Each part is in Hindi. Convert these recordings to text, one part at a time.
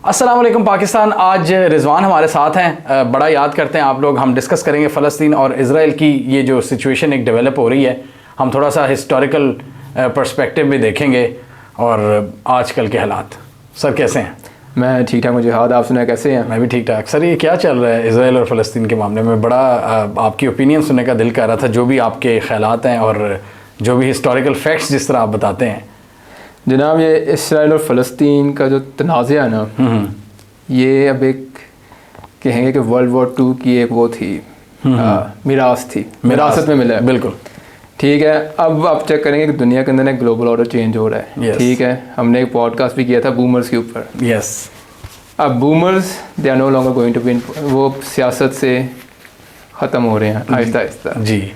अस्सलाम वालेकुम पाकिस्तान। आज रिजवान हमारे साथ हैं। बड़ा याद करते हैं आप लोग। हम डिस्कस करेंगे फ़लस्तीन और इज़राइल की ये जो सिचुएशन एक डेवलप हो रही है। हम थोड़ा सा हिस्टोरिकल पर्सपेक्टिव भी देखेंगे और आजकल के हालात। सर कैसे हैं? मैं ठीक ठाक हूँ जिहाद, आप सुनाए कैसे हैं? मैं भी ठीक ठाक। सर ये क्या चल रहा है इज़राइल और फ़लस्तीन के मामले में? बड़ा आपकी ओपिनियन सुनने का दिल कर रहा था, जो भी आपके ख़यालात हैं और जो भी हिस्टोरिकल फैक्ट्स जिस तरह आप बताते हैं। जनाब, ये इसराइल और फ़लस्तीन का जो तनाज़ा है ना, ये अब एक कहेंगे कि वर्ल्ड वॉर 2 की एक वो थी, मिरास थी, विरासत में मिला है। बिल्कुल ठीक है। अब आप चेक करेंगे कि दुनिया के अंदर एक ग्लोबल ऑर्डर चेंज हो रहा है। Yes. ठीक है। हमने एक पॉडकास्ट भी किया था बूमर्स के ऊपर। यस। अब boomers they are no longer going to be, वो सियासत से ख़त्म हो रहे हैं आहिस्ता आहिस्ता जी।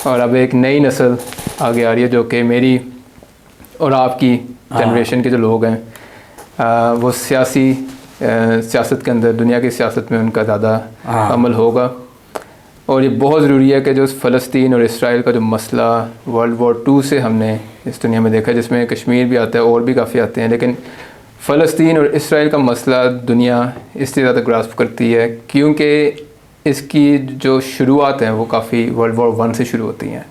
और अब एक नई नस्ल आगे आ रही है जो कि मेरी और आपकी जनरेशन के जो लोग हैं, वो सियासत के अंदर, दुनिया की सियासत में उनका ज़्यादा अमल होगा। और ये बहुत ज़रूरी है कि जो फ़लस्तीन और इसराइल का जो मसला वर्ल्ड वॉर 2 से हमने इस दुनिया में देखा, जिसमें कश्मीर भी आता है और भी काफ़ी आते हैं, लेकिन फ़लस्तीन और इसराइल का मसला दुनिया इससे ज़्यादा ग्रास्प करती है क्योंकि इसकी जो शुरुआत है वो काफ़ी वर्ल्ड वॉर 1 से शुरू होती हैं।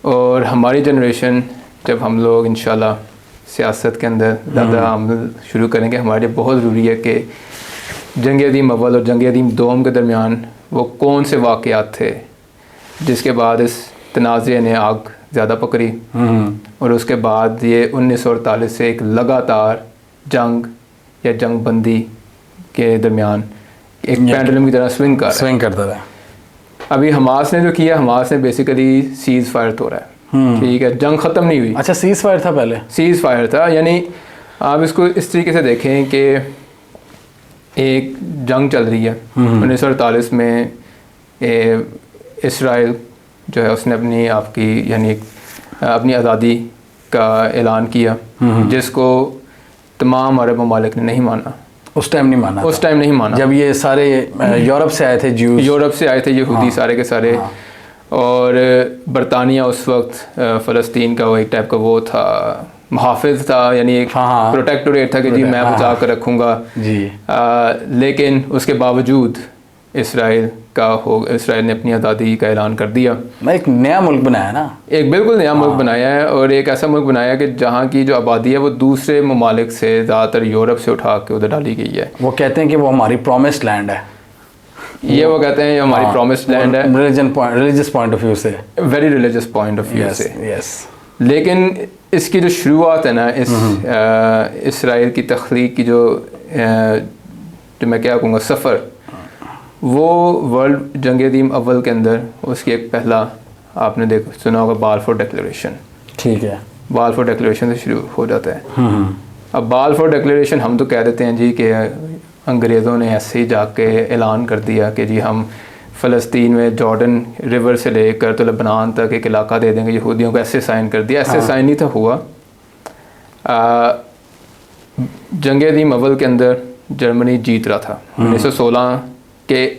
और हमारी जनरेशन, जब हम लोग इंशाल्लाह सियासत के अंदर ज़्यादा अमल शुरू करेंगे, हमारे लिए बहुत ज़रूरी है कि जंग अज़ीम अव्वल और जंग अज़ीम दोम के दरमियान वो कौन से वाक़यात थे जिसके बाद इस तनाज़े ने आग ज़्यादा पकड़ी, और उसके बाद ये 1948 से एक लगातार जंग या जंग बंदी के दरमियान एक पेंडुलम की तरह स्विंग करता रहा। अभी हमास ने जो किया, हमास ने बेसिकली सीज़ फायर तोड़ा है। ठीक है, जंग ख़त्म नहीं हुई। अच्छा, सीज़ फायर था पहले? सीज़ फायर था, यानी आप इसको इस तरीके से देखें कि एक जंग चल रही है 1948 में। इसराइल जो है उसने अपनी आपकी यानी अपनी आज़ादी का ऐलान किया, जिसको तमाम अरब ममालिक ने नहीं माना। उस टाइम नहीं माना? उस टाइम नहीं माना, जब ये सारे यूरोप से आए थे, ज्यूज़ यूरोप से आए थे, यहूदी सारे के सारे। और बरतानिया उस वक्त फ़लस्तीन का वो एक टाइप का वो था, मुहाफ़िज़ था, यानी एक प्रोटेक्टोरेट था कि जी मैं बचा कर रखूँगा जी। लेकिन उसके बावजूद इसराइल ने अपनी आज़ादी का ऐलान कर दिया। एक नया मुल्क बनाया ना, एक बिल्कुल नया मुल्क बनाया है, और एक ऐसा मुल्क बनाया कि जहाँ की जो आबादी है वो दूसरे ममालिक से, ज़्यादातर यूरोप से उठा के उधर डाली गई है। वो कहते हैं कि वो हमारी प्रॉमिस्ड लैंड है। ये वो कहते हैं ये हमारी प्रॉमिस्ड लैंड है, रिलीजियस पॉइंट ऑफ व्यू से, very religious point of view से। यस। लेकिन इसकी जो शुरुआत है ना, इस इसराइल की तख्लीक की जो मैं क्या कहूँगा सफ़र, वो वर्ल्ड जंग अज़ीम अव्वल के अंदर उसकी एक पहला आपने सुना होगा बालफोर डिक्लेरेशन। ठीक है। बालफोर डिक्लेरेशन से शुरू हो जाता है। अब बालफोर डिक्लेरेशन हम तो कह देते हैं जी कि अंग्रेज़ों ने ऐसे ही जाके ऐलान कर दिया कि जी हम फ़लस्तीन में जॉर्डन रिवर से लेकर तो लेबनान तक एक इलाका दे देंगे यहूदियों को, ऐसे साइन कर दिया। ऐसे साइन नहीं था हुआ। जंग अज़ीम अव्वल के अंदर जर्मनी जीत रहा था। 1916 के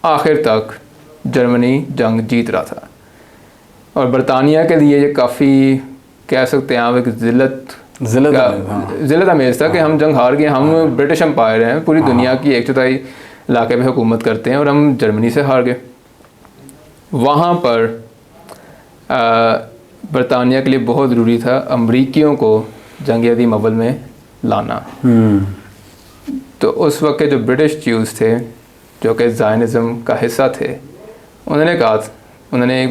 आखिर तक जर्मनी जंग जीत रहा था, और बरतानिया के लिए ये काफ़ी कह सकते हैं आप एक ज़िल्लत अमेज़ था कि हम जंग हार गए, हम ब्रिटिश एम्पायर हैं, पूरी दुनिया की 1/4 इलाके पे हुकूमत करते हैं और हम जर्मनी से हार गए। वहाँ पर बरतानिया के लिए बहुत ज़रूरी था अमरीकियों को जंग अज़ीम अव्वल में लाना। तो उस वक्त के जो ब्रिटिश ज्यूज़ थे, जो कि ज़ायनिज़्म का हिस्सा थे, उन्होंने एक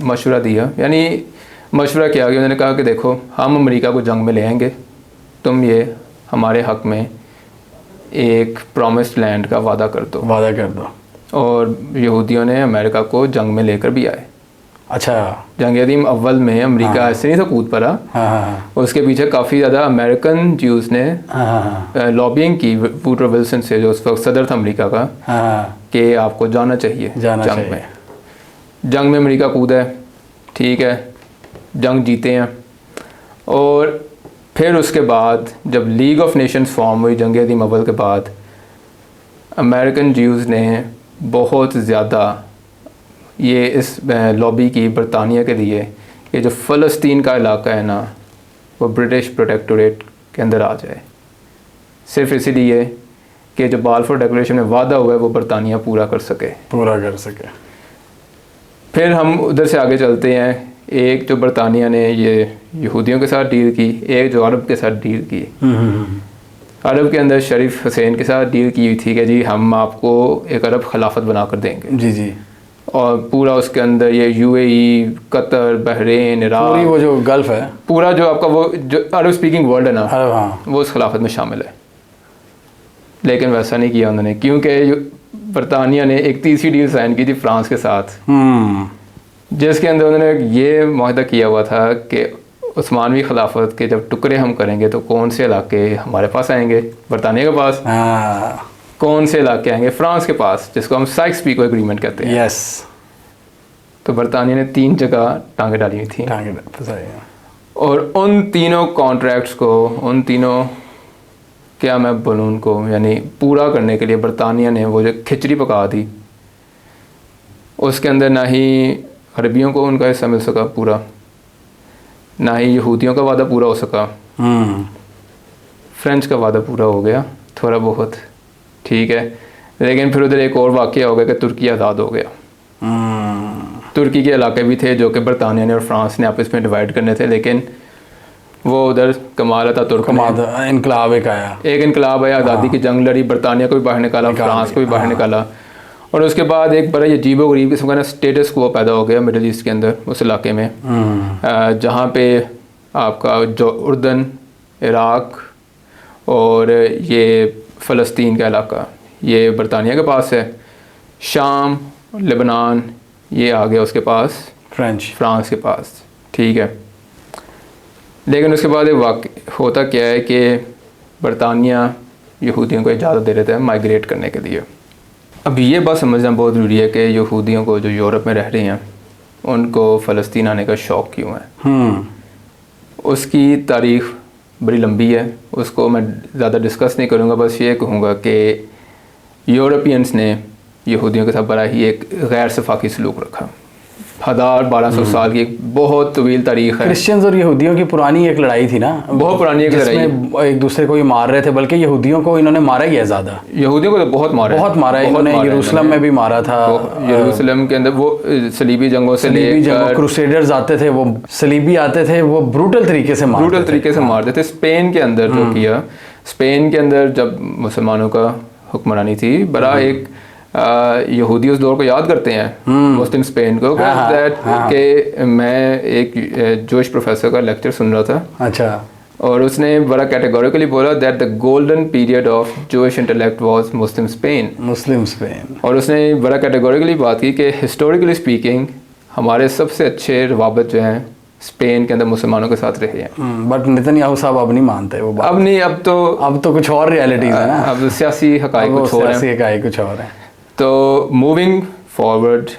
मशवरा दिया, यानी मशवरा किया गया। उन्होंने कहा कि देखो हम अमेरिका को जंग में ले आएंगे, तुम ये हमारे हक़ में एक प्रॉमिस्ड लैंड का वादा कर दो। और यहूदियों ने अमेरिका को जंग में लेकर भी आए। अच्छा, जंग अज़ीम अव्वल में अमेरिका ऐसे नहीं था कूद पड़ा। उसके पीछे काफ़ी ज़्यादा अमेरिकन ज्यूज़ ने लॉबिंग की वुडरो विल्सन से, जो उस वक्त सदर था अमेरिका का, कि आपको जाना चाहिए जंग में। जंग में अमेरिका कूदा है, ठीक है, जंग जीते हैं। और फिर उसके बाद जब लीग ऑफ नेशंस फॉर्म हुई जंग अज़ीम अव्वल के बाद, अमेरिकन ज्यूज़ ने बहुत ज़्यादा ये इस लॉबी की बरतानिया के लिए, ये जो फ़लस्तीन का इलाका है ना, वो ब्रिटिश प्रोटेक्टोरेट के अंदर आ जाए। सिर्फ इसीलिए कि जो बाल्फोर डिक्लेरेशन में वादा हुआ है वो बरतानिया पूरा कर सके। फिर हम उधर से आगे चलते हैं। एक जो बरतानिया ने ये यहूदियों के साथ डील की, एक जो अरब के साथ डील की। अरब के अंदर शरीफ हुसैन के साथ डील की हुई थी कि जी हम आपको एक अरब खिलाफत बना कर देंगे। जी जी। और पूरा उसके अंदर ये यूएई, कतर, बहरीन, इराक, पूरी वो जो गल्फ है, पूरा जो आपका वो जो अरब स्पीकिंग वर्ल्ड है ना, हाँ, वो उस खिलाफत में शामिल है। लेकिन वैसा नहीं किया उन्होंने, क्योंकि बरतानिया ने एक तीसरी डील साइन की थी फ्रांस के साथ, जिसके अंदर उन्होंने ये मुआहदा किया हुआ था कि उस्मानवी खिलाफत के जब टुकड़े हम करेंगे तो कौन से इलाके हमारे पास आएंगे, बरतानिया के पास, कौन से इलाके आएंगे फ्रांस के पास, जिसको हम साइक्स पीको एग्रीमेंट कहते हैं। यस। तो बरतानिया ने 3 जगह टांगे डाली हुई थी, और उन तीनों कॉन्ट्रैक्ट्स को, उन तीनों क्या मैं बोलूँ उनको, यानी पूरा करने के लिए बरतानिया ने वो जो खिचड़ी पका दी, उसके अंदर ना ही अरबियों को उनका हिस्सा मिल सका पूरा, ना ही यहूदियों का वादा पूरा हो सका। फ्रेंच का वादा पूरा हो गया थोड़ा बहुत, ठीक है, लेकिन फिर उधर एक और वाक़या हो गया कि तुर्की आज़ाद हो गया। तुर्की के इलाके भी थे जो कि बरतानिया ने और फ्रांस ने आपस में डिवाइड करने थे, लेकिन वो उधर कमाल अतातुर्क ने इनकलाब एक आया, एक इनकलाब आया, आज़ादी की जंग लड़ी, बरतानिया को भी बाहर निकाला, फ्रांस को भी बाहर निकाला, और उसके बाद एक बड़ा अजीबो गरीब किस्म का ना स्टेटस को पैदा हो गया मिडिल ईस्ट के अंदर, उस इलाके में, जहाँ पे आपका जो उर्दन, इराक और ये फ़लस्तीन का इलाका ये बरतानिया के पास है, शाम, लेबनान ये आ गया उसके पास, फ्रांस के पास, ठीक है। लेकिन उसके बाद एक होता क्या है कि बरतानिया यहूदियों को इजाज़त दे देता है माइग्रेट करने के लिए। अब ये बात समझना बहुत ज़रूरी है कि यहूदियों को जो यूरोप में रह रहे हैं उनको फ़लस्तीन आने का शौक़ क्यों है। उसकी तारीख़ बड़ी लंबी है, उसको मैं ज़्यादा डिस्कस नहीं करूँगा, बस ये कहूँगा कि यूरोपियंस ने यहूदियों के साथ बड़ा ही एक गैर सफाकी सलूक रखा। 1200 साल की एक बहुत तवील तारीख है। क्रिश्चियंस और यहूदियों की पुरानी एक लड़ाई थी ना, बहुत पुरानी एक लड़ाई, एक दूसरे को ही मार रहे थे, बल्कि यहूदियों को इन्होंने मारा ही है ज़्यादा। यहूदियों को तो बहुत मारा है, इन्होंने यरूशलेम में भी मारा था, यरूशलेम के अंदर वो सलीबी जंगों से लेकर क्रूसेडर्स आते थे, वो सलीबी आते थे, वो ब्रूटल तरीके से मारते थे। स्पेन के अंदर जो किया, स्पेन के अंदर जब मुसलमानों का हुक्मरानी थी, बड़ा एक यहूदी उस दौर को याद करते हैं, मुस्लिम स्पेन को, कि मैं एक जोश प्रोफेसर का लेक्चर सुन रहा था, अच्छा, और उसने बड़ा कैटेगोरिकली बोला that the golden period of जोश इंटेलेक्ट वाज मुस्लिम स्पेन। और उसने बड़ा कैटेगोरिकली बात की कि हिस्टोरिकली स्पीकिंग हमारे सबसे अच्छे रवाबत जो हैं स्पेन के अंदर मुसलमानों के साथ रहे हैं। बट नेतन्याहू साहब अब नहीं मानते वो बात। अब नहीं, अब तो कुछ और रियलिटीज है ना, अब सियासी हकायक कुछ और है। तो मूविंग फॉरवर्ड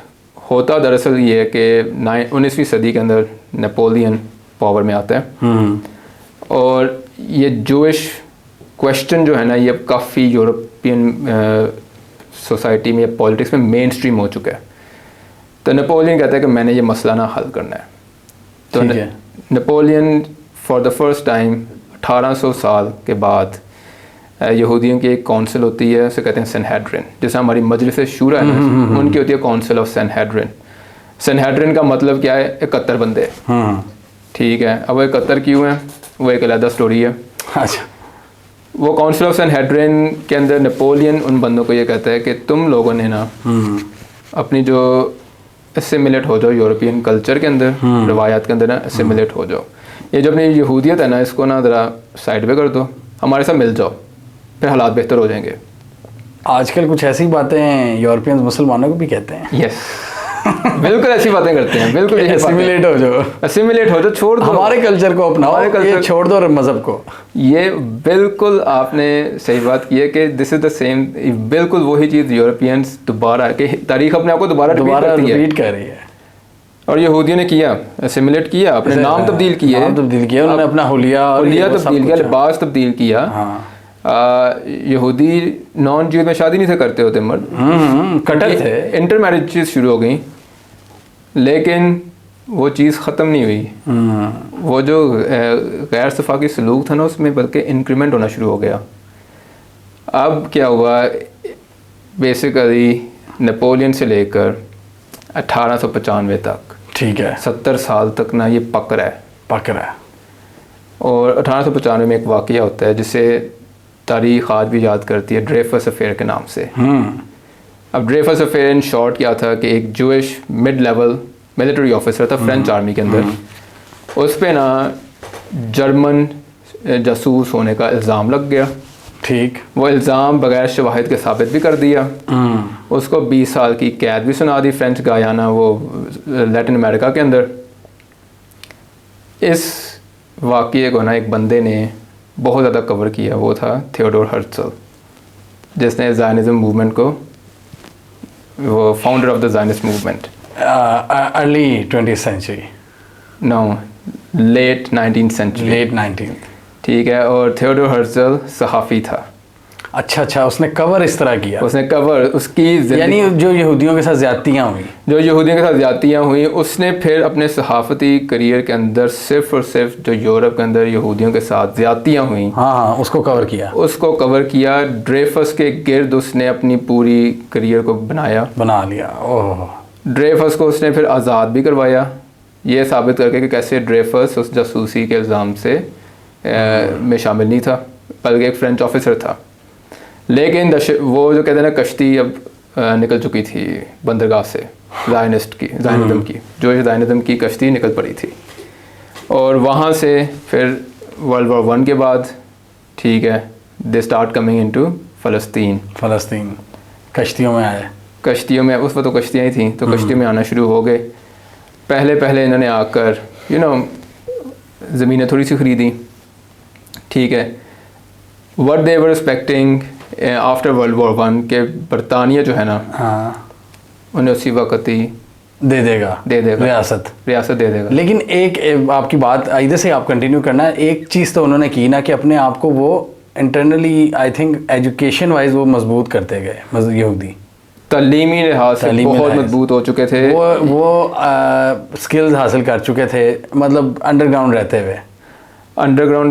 होता दरअसल ये है कि 19वीं सदी के अंदर नेपोलियन पावर में आता है, और ये जोइश क्वेश्चन जो है ना, ये काफ़ी यूरोपियन सोसाइटी में या पॉलिटिक्स में मेन स्ट्रीम हो चुका है। तो नेपोलियन कहता है कि मैंने ये मसला ना हल करना है। तो Napoleon for the first time 1800 साल के बाद यहूदियों की एक काउंसिल होती है, उसे कहते हैं सनहेड्रिन, जैसे हमारी मजलिस शूरा है ना, उनकी होती है काउंसिल ऑफ सनहेड्रिन। सनहेड्रिन का मतलब क्या है, 71 बंदे, ठीक है। अब वो 71 क्यों हैं, वो एक अलग स्टोरी है। अच्छा, वो काउंसिल ऑफ सनहेड्रिन के अंदर नेपोलियन उन बंदों को ये कहता है कि तुम लोगों ने ना अपनी जो एसिमिलेट हो जाओ यूरोपियन कल्चर के अंदर, रवायात के अंदर ना एसिमिलेट हो जाओ, ये जो अपनी यहूदियत है ना, इसको ना ज़रा साइड पे कर दो, हमारे साथ मिल जाओ, फिर हालात बेहतर हो जाएंगे। आजकल कुछ ऐसी बातें यूरोपियंस मुसलमानों को भी कहते हैं। यस, बिल्कुल ऐसी बातें करते हैं, बिल्कुल एसिमिलेट हो जाओ, छोड़ दो हमारे कल्चर को, अपना हमारे कल्चर छोड़ दो मज़हब को। ये बिल्कुल आपने सही बात की है कि दिस इज द सेम, बिल्कुल वही चीज़ यूरोपियंस दोबारा के तारीख अपने आप को दोबारा रिपीट कर रही है। और यहूदियों ने किया, एसिमिलेट किया, अपने नाम तब्दील किए, उन्होंने अपना हुलिया तब्दील किया, लिबास तब्दील किया। यहूदी नॉन ज्यू में शादी नहीं थे करते होते, मर्द कटर थे, इंटर मैरिजेस शुरू हो गई, लेकिन वो चीज़ ख़त्म नहीं हुई। वो जो गैर सफाकी सलूक था ना, उसमें बल्कि इंक्रीमेंट होना शुरू हो गया। अब क्या हुआ, बेसिकली नेपोलियन से लेकर 1895 तक, ठीक है, 70 साल तक ना ये पक रहा है। और 1895 में एक वाक़या होता है जिसे तारीख़ आज भी याद करती है, ड्रेफस अफेयर के नाम से। अब ड्रेफस अफेयर इन शॉर्ट क्या था कि एक Jewish mid level military officer था फ्रेंच आर्मी के अंदर, उस पे ना जर्मन जासूस होने का इल्ज़ाम लग गया। ठीक। वो इल्ज़ाम बगैर शवाहिद के साबित भी कर दिया। उसको 20 साल की कैद भी सुना दी फ्रेंच गायाना, वो लैटिन अमेरिका के अंदर। इस वाक़ये को ना एक बंदे ने बहुत ज़्यादा कवर किया, वो था थियोडोर हर्त्ज़ल, जिसने ज़ायनिज़्म मूवमेंट को, वो founder of the zionist movement, early 20th century, no late 19th century, late 19th। ठीक है। और थियोडोर हर्त्ज़ल सहाफ़ी था। अच्छा, उसने कवर इस तरह किया, उसने कवर उसकी यानी जो यहूदियों के साथ ज़्यादतियाँ हुई, उसने फिर अपने सहाफ़ती करियर के अंदर सिर्फ़ और सिर्फ जो यूरोप के अंदर यहूदियों के साथ ज़्यादतियाँ हुई, हाँ, उसको कवर किया। ड्रेफस के गिर्द उसने अपनी पूरी करियर को बना लिया। ओह। ड्रेफस को उसने फिर आज़ाद भी करवाया, ये साबित करके कि कैसे ड्रेफस उस जासूसी के इल्ज़ाम से में शामिल नहीं था, बल्कि एक फ्रेंच ऑफिसर था। लेकिन वो जो कहते हैं ना, कश्ती अब निकल चुकी थी बंदरगाह से, ज़ायनिज़्म की जो ज़ायनिज़्म की कश्ती निकल पड़ी थी। और वहाँ से फिर वर्ल्ड वॉर 1 के बाद, ठीक है, दे स्टार्ट कमिंग इनटू फ़लस्तीन। कश्तियों में उस वक्त तो कश्तियाँ ही थी, तो कश्तियों में आना शुरू हो गए। पहले इन्होंने आकर ज़मीनें थोड़ी सी ख़रीदी, ठीक है। What they were expecting after world war 1 के बरतानिया जो है ना, हाँ, उन्हें उसी वक्त ही दे देगा रियासत दे देगा। लेकिन एक आपकी बात इधर से आप कंटिन्यू करना, एक चीज़ तो उन्होंने की ना कि अपने आप को वो internally, I think education wise वो मजबूत करते गए। यहूदी तालीमी लिहाज से बहुत मजबूत हो चुके थे, वो स्किल्स हासिल कर चुके थे, मतलब अंडरग्राउंड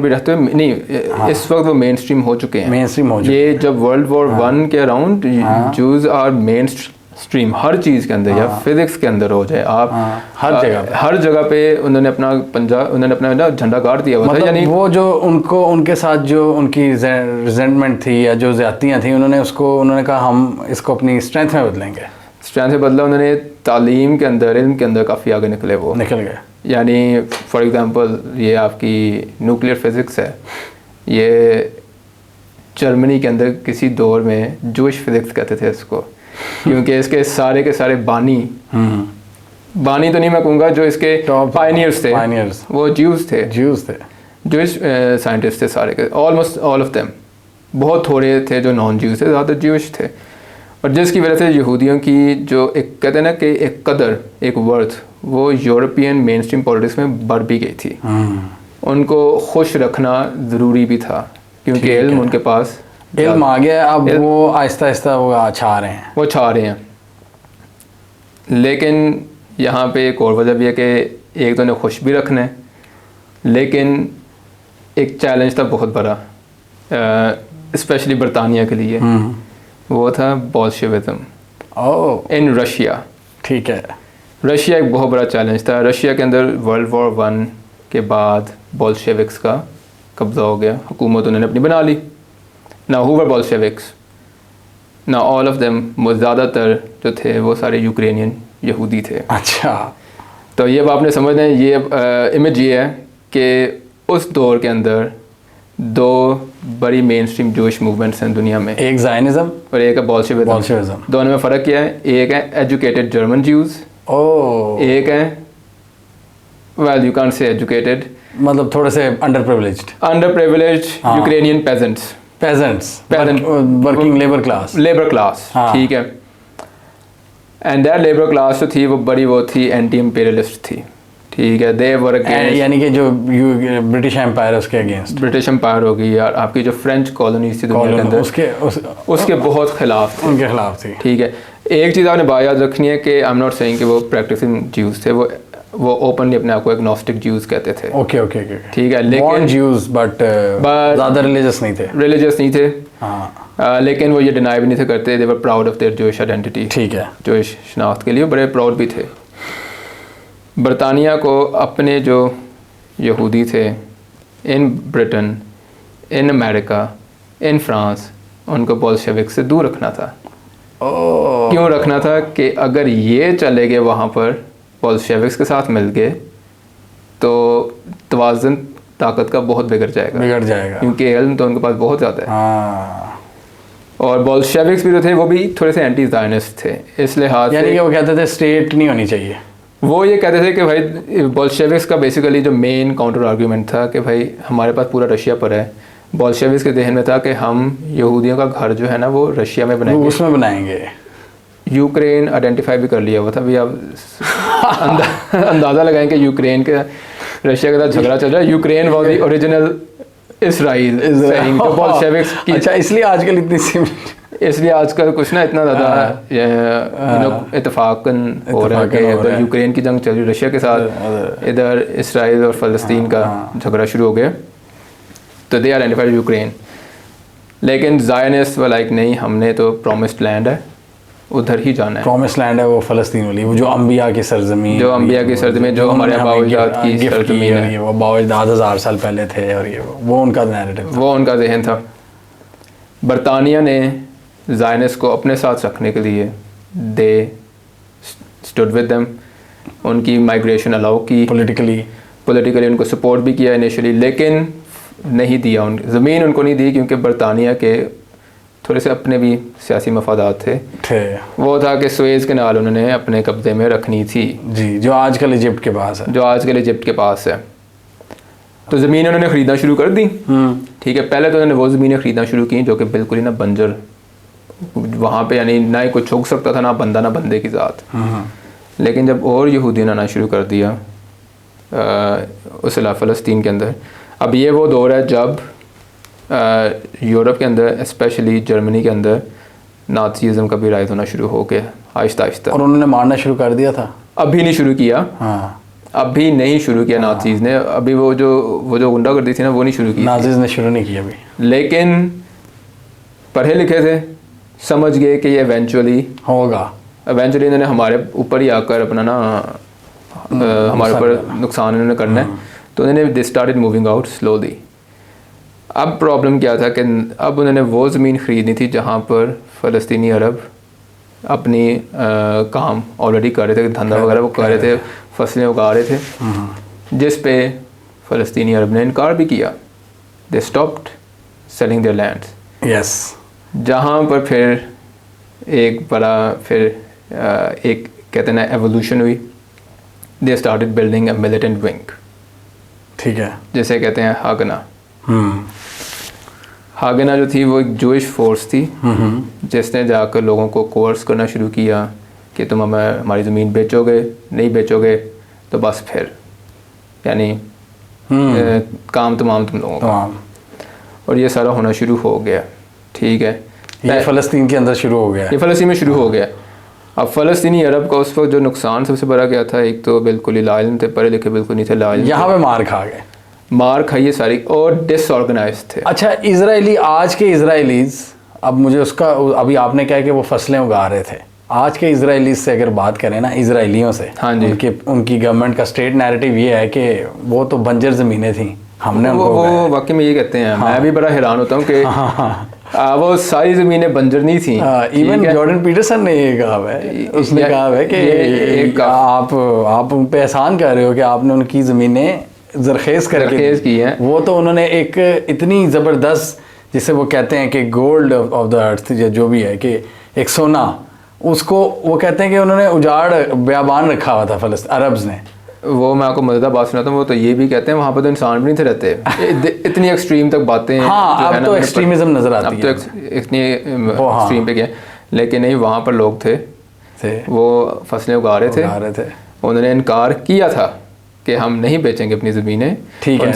भी रहते हुए नहीं, हाँ, इस वक्त वो मेन स्ट्रीम हो चुके हैं। ये जब वर्ल्ड वॉर 1 के around Jews are mainstream हर चीज़ के अंदर, या फिजिक्स के अंदर हो जाए, आप हर जगह पे उन्होंने अपना झंडा गाड़ दिया हुआ था। यानी वो जो उनके साथ जो उनकी रिजेंटमेंट थी या जो ज़्यादतियाँ थी, उन्होंने कहा हम इसको अपनी स्ट्रेंथ में बदला। उन्होंने तालीम के अंदर, इल्म के अंदर काफ़ी आगे निकल गए। यानी फॉर एग्ज़ाम्पल ये आपकी न्यूक्लियर फिज़िक्स है, ये जर्मनी के अंदर किसी दौर में जूइश फिज़िक्स कहते थे इसको, क्योंकि इसके सारे के सारे बानी तो नहीं मैं कहूँगा, जो इसके पायनियर्स थे, वो ज्यूज़ थे, जूइश साइंटिस्ट थे सारे के, ऑलमोस्ट ऑल ऑफ देम। बहुत थोड़े थे जो नॉन ज्यूज़ थे, ज़्यादा ज्यूइश थे। और जिसकी वजह से यहूदियों की जो एक कहते हैं ना कि एक कदर, एक वर्थ, वो यूरोपियन मेन स्ट्रीम पॉलिटिक्स में बढ़ भी गई थी। उनको खुश रखना ज़रूरी भी था, क्योंकि इल्म उनके पास इल्म आ गया। अब वो आहिस्ता आहिस्ता वो छा रहे हैं। लेकिन यहाँ पे एक और वजह भी है कि एक तो उन्हें खुश भी रखना है, लेकिन एक चैलेंज था बहुत बड़ा, स्पेशली बरतानिया के लिए, वो था बोल्शेविज़्म इन रशिया। ठीक है। रशिया एक बहुत बड़ा चैलेंज था। रशिया के अंदर वर्ल्ड वॉर 1 के बाद बोल्शेविक्स का कब्ज़ा हो गया, हुकूमत उन्होंने अपनी बना ली। ना हु वर बोल्शेविक्स, ना ऑल ऑफ देम, ज़्यादातर जो थे वो सारे यूक्रेनियन यहूदी थे। अच्छा, तो ये आपने समझना है, ये इमेज ये है कि उस दौर के अंदर 2 बड़ी मेन स्ट्रीम जूइश मूवमेंट्स हैं दुनिया में, एक ज़ायनिज़्म और एक है बोल्शेविज़्म। दोनों में फ़र्क क्या है? एक है एजुकेटेड जर्मन ज्यूज़, एक है well you can't say educated, मतलब थोड़े से under privileged Ukrainian pageants, working labour class, ठीक है। एंड दैट लेबर क्लास जो थी वो थी एंटी इम्पीरियलिस्ट थी, ठीक है। दे वर अगेंस्ट, यानी कि जो ब्रिटिश एम्पायर है उसके अगेंस्ट, ब्रिटिश एम्पायर होगी यार, आपकी जो फ्रेंच कॉलोनीज थी दुनिया के अंदर, उसके बहुत खिलाफ थे, उनके खिलाफ थी, ठीक है। एक चीज़ आपने बात याद रखनी है कि आई एम नॉट सेइंग कि वो प्रैक्टिसिंग ज्यूज़ थे, वो ओपनली अपने आप को एग्नोस्टिक ज्यूज़ कहते थे। ओके, ठीक है, लेकिन ज्यूज़ बट ज़्यादा रिलीजियस नहीं थे। हाँ लेकिन वो ये डिनाई भी नहीं थे करते, they were proud of their Jewish identity, ठीक है, जोइश शनाख्त के लिए बड़े प्राउड भी थे। बरतानिया को अपने जो यहूदी थे in Britain, in America, in France, उनको बोल्शेविक से दूर रखना था। क्यों रखना था कि अगर ये चले गए वहाँ पर बोल्शेविक्स के साथ मिल गए तो तवाज़ुन ताकत का बहुत बिगड़ जाएगा क्योंकि इल्म तो उनके पास बहुत ज़्यादा है। हाँ, और बोल्शेविक्स भी जो थे वो भी थोड़े से एंटी ज़ायनिस्ट थे, इस लिहाज यानी से कि वो कहते थे स्टेट नहीं होनी चाहिए। वो ये कहते थे कि भाई बोल्शेविक्स का बेसिकली जो मेन काउंटर आर्ग्यूमेंट था कि भाई हमारे पास पूरा रशिया पर है। बोल्शेविक्स के जहन में था कि हम यहूदियों का घर जो है ना वो रशिया में बनाएंगे, उसमें बनाएंगे। यूक्रेन आइडेंटिफाई भी कर लिया हुआ था। अभी आप अंदाज़ा लगाएं कि यूक्रेन के रशिया के साथ झगड़ा चल रहा है। Ukraine was the original Israel saying तो बोल्शेविक्स की। अच्छा, इसलिए आजकल इतनी इसलिए आजकल कुछ ना इतना ज़्यादा इतफाक़न हो रहा है कि उधर यूक्रेन की जंग चल रही है रशिया के साथ, इधर इसराइल और फ़लस्तीन का झगड़ा शुरू हो गया, तो दे आइडेंटिफाइड यूक्रेन। लेकिन ज़ायनिस्ट व लाइक नहीं, हमने तो प्रॉमिस्ड लैंड है, उधर ही जाना है। प्रॉमिस लैंड है वो फ़लस्तीन वाली, वो जो अंबिया की सरजमीन, जो अंबिया की सरजमीन, जो हमारे अबाउजाद की सरजमीन है, वो अबाउजाद 1000 साल पहले थे, और ये वो उनका नैरेटिव था, वो उनका जहन था। बरतानिया ने ज़ायनिस्ट को अपने साथ रखने के लिए दे स्टूड विद देम, उनकी माइग्रेशन अलाउ की, पॉलिटिकली उनको सपोर्ट भी किया इनिशियली, लेकिन नहीं दिया ज़मीन उनको नहीं दी क्योंकि बरतानिया के थोड़े से अपने भी सियासी मफादात थे। वो था कि सुएज़ कैनाल उन्होंने अपने कब्ज़े में रखनी थी जी, जो आजकल इजिप्ट के पास है, तो ज़मीन उन्होंने ख़रीदना शुरू कर दी। ठीक है, पहले तो उन्होंने वो ज़मीनें ख़रीदना शुरू की जो कि बिल्कुल ही ना बंजर, वहाँ पे यानी ना ही कुछ उग सकता था, ना बंदा ना बंदे की ज़ात। लेकिन जब और यहूदी ने आना शुरू कर दिया उस फ़लस्तीन के अंदर, अब ये वो दौर है जब यूरोप के अंदर स्पेशली जर्मनी के अंदर नाज़ीज़म का भी राइज होना शुरू हो गया आहिस्ता आहिस्ता। और उन्होंने मारना शुरू कर दिया था? अभी नहीं शुरू किया। हाँ, अभी नहीं शुरू किया नाज़ीज़ ने, अभी वो जो गुंडागर्दी थी ना वो नहीं शुरू की, नाज़ीज़ ने शुरू नहीं किया अभी। लेकिन पढ़े लिखे थे, समझ गए कि ये इवेंचुअली होगा, इवेंचुअली इन्होंने हमारे ऊपर ही आकर अपना ना हमारे ऊपर नुकसान इन्होंने करना है, तो उन्होंने they started moving out slowly. अब प्रॉब्लम क्या था कि अब उन्होंने वो ज़मीन ख़रीदनी थी जहाँ पर फ़लस्तीनी अरब अपनी काम ऑलरेडी कर रहे थे, धंधा वगैरह वो कर रहे थे, फसलें उगा रहे थे, जिस पे फ़लस्तीनी अरब ने इनकार भी किया। They stopped selling their lands. Yes, जहाँ पर फिर एक बड़ा एक कहते हैं ना एवोल्यूशन हुई। They started building a militant wing, ठीक है, जैसे कहते हैं हागना। हागना जो थी वो एक जूइश फोर्स थी जिसने जाकर लोगों को कोर्स करना शुरू किया कि तुम हमारी ज़मीन बेचोगे, नहीं बेचोगे तो बस फिर यानी काम तमाम तुम लोगों का। और ये सारा होना शुरू हो गया। ठीक है, ये फ़लस्तीन के अंदर शुरू हो गया, ये फ़लस्तीन में शुरू हो गया। अब फ़लस्तीनी अरब का उस वक्त जो नुकसान सबसे बड़ा क्या था, एक तो बिल्कुल ही लाइल्म थे, पढ़े लिखे बिल्कुल नहीं थे, लाइल्म यहाँ पे मार खा गए, मार खाइए सारी, और डिसऑर्गेनाइज थे। अच्छा, इजरायली, आज के इजरायलीज, अब मुझे उसका, अभी आपने कहा कि वो फसलें उगा रहे थे, आज के इजरायलीज से अगर बात करें ना, इजरायलियों से, हाँ जी, उनकी गवर्नमेंट का स्टेट नैरेटिव ये है कि वो तो बंजर ज़मीनें थी, हमने वो वाकई में ये कहते हैं। मैं भी बड़ा हैरान होता हूँ कि वो सारी ज़मीनें बंजर नहीं थी। इवन जॉर्डन पीटरसन ने ये कहा है, उसने कहा है कि आप उन पे एहसान कर रहे हो कि आपने उनकी ज़मीनें जरखेज़ करके की है। वो तो उन्होंने एक इतनी ज़बरदस्त, जिसे वो कहते हैं कि गोल्ड ऑफ द अर्थ, जो भी है कि एक सोना, उसको वो कहते हैं कि उन्होंने उजाड़ बयाबान रखा हुआ था अरब्स ने। वो मैं आपको मज़ेदार बात सुनाता हूँ, वो तो ये भी कहते हैं वहाँ पर तो इंसान भी नहीं थे रहते। इतनी एक्सट्रीम तक बातें। हाँ, अब तो एक्सट्रीमिज्म नज़र आती है, अब तो इतनी एक्सट्रीम पे गया, लेकिन नहीं, वहाँ पर लोग थे, वो फसलें उगा रहे थे। उन्होंने इनकार किया था कि हम नहीं बेचेंगे अपनी ज़मीनें। ठीक है,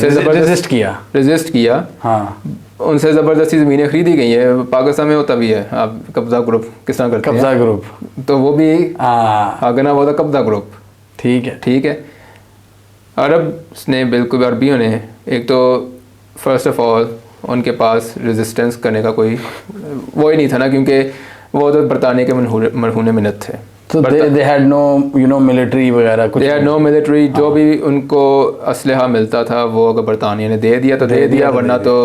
रेजिस्ट किया। हाँ, उनसे ज़बरदस्ती ज़मीनें खरीदी गई हैं। पाकिस्तान में होता भी है, आप कब्ज़ा ग्रुप किस तरह करते हैं, कब्ज़ा ग्रुप, तो वो भी आगना वो था कब्ज़ा ग्रुप। ठीक है, अरब ने बिल्कुल, अरबियों ने एक तो फर्स्ट ऑफ ऑल उनके पास रेजिस्टेंस करने का कोई वो ही नहीं था ना, क्योंकि वो तो बरतानिया के मरहूने मिन्नत थे। तो they had no मिलिट्री वगैरह कुछ? They had no military, जो भी उनको असलहा मिलता था वो अगर बरतानिया ने दे दिया तो दे दिया, वरना तो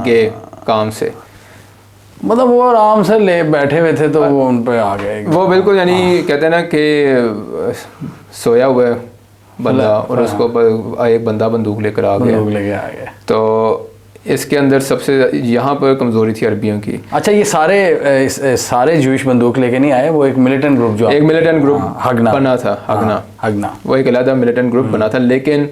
गए काम से। मतलब वो आराम से ले बैठे हुए थे तो वो उन पे आ गए वो बिल्कुल, यानी कहते हैं ना कि सोया हुआ है बंदा और उसको एक बंदा बंदूक लेकर आ गया। तो इसके अंदर सबसे यहाँ पर कमज़ोरी थी अरबियों की। अच्छा, ये सारे जूइश बंदूक लेके नहीं आए, वो एक मिलिटेंट ग्रुप जो एक मिलिटेंट ग्रुप बना था, हगना वो एक अलग मिलिटेंट ग्रुप बना था। लेकिन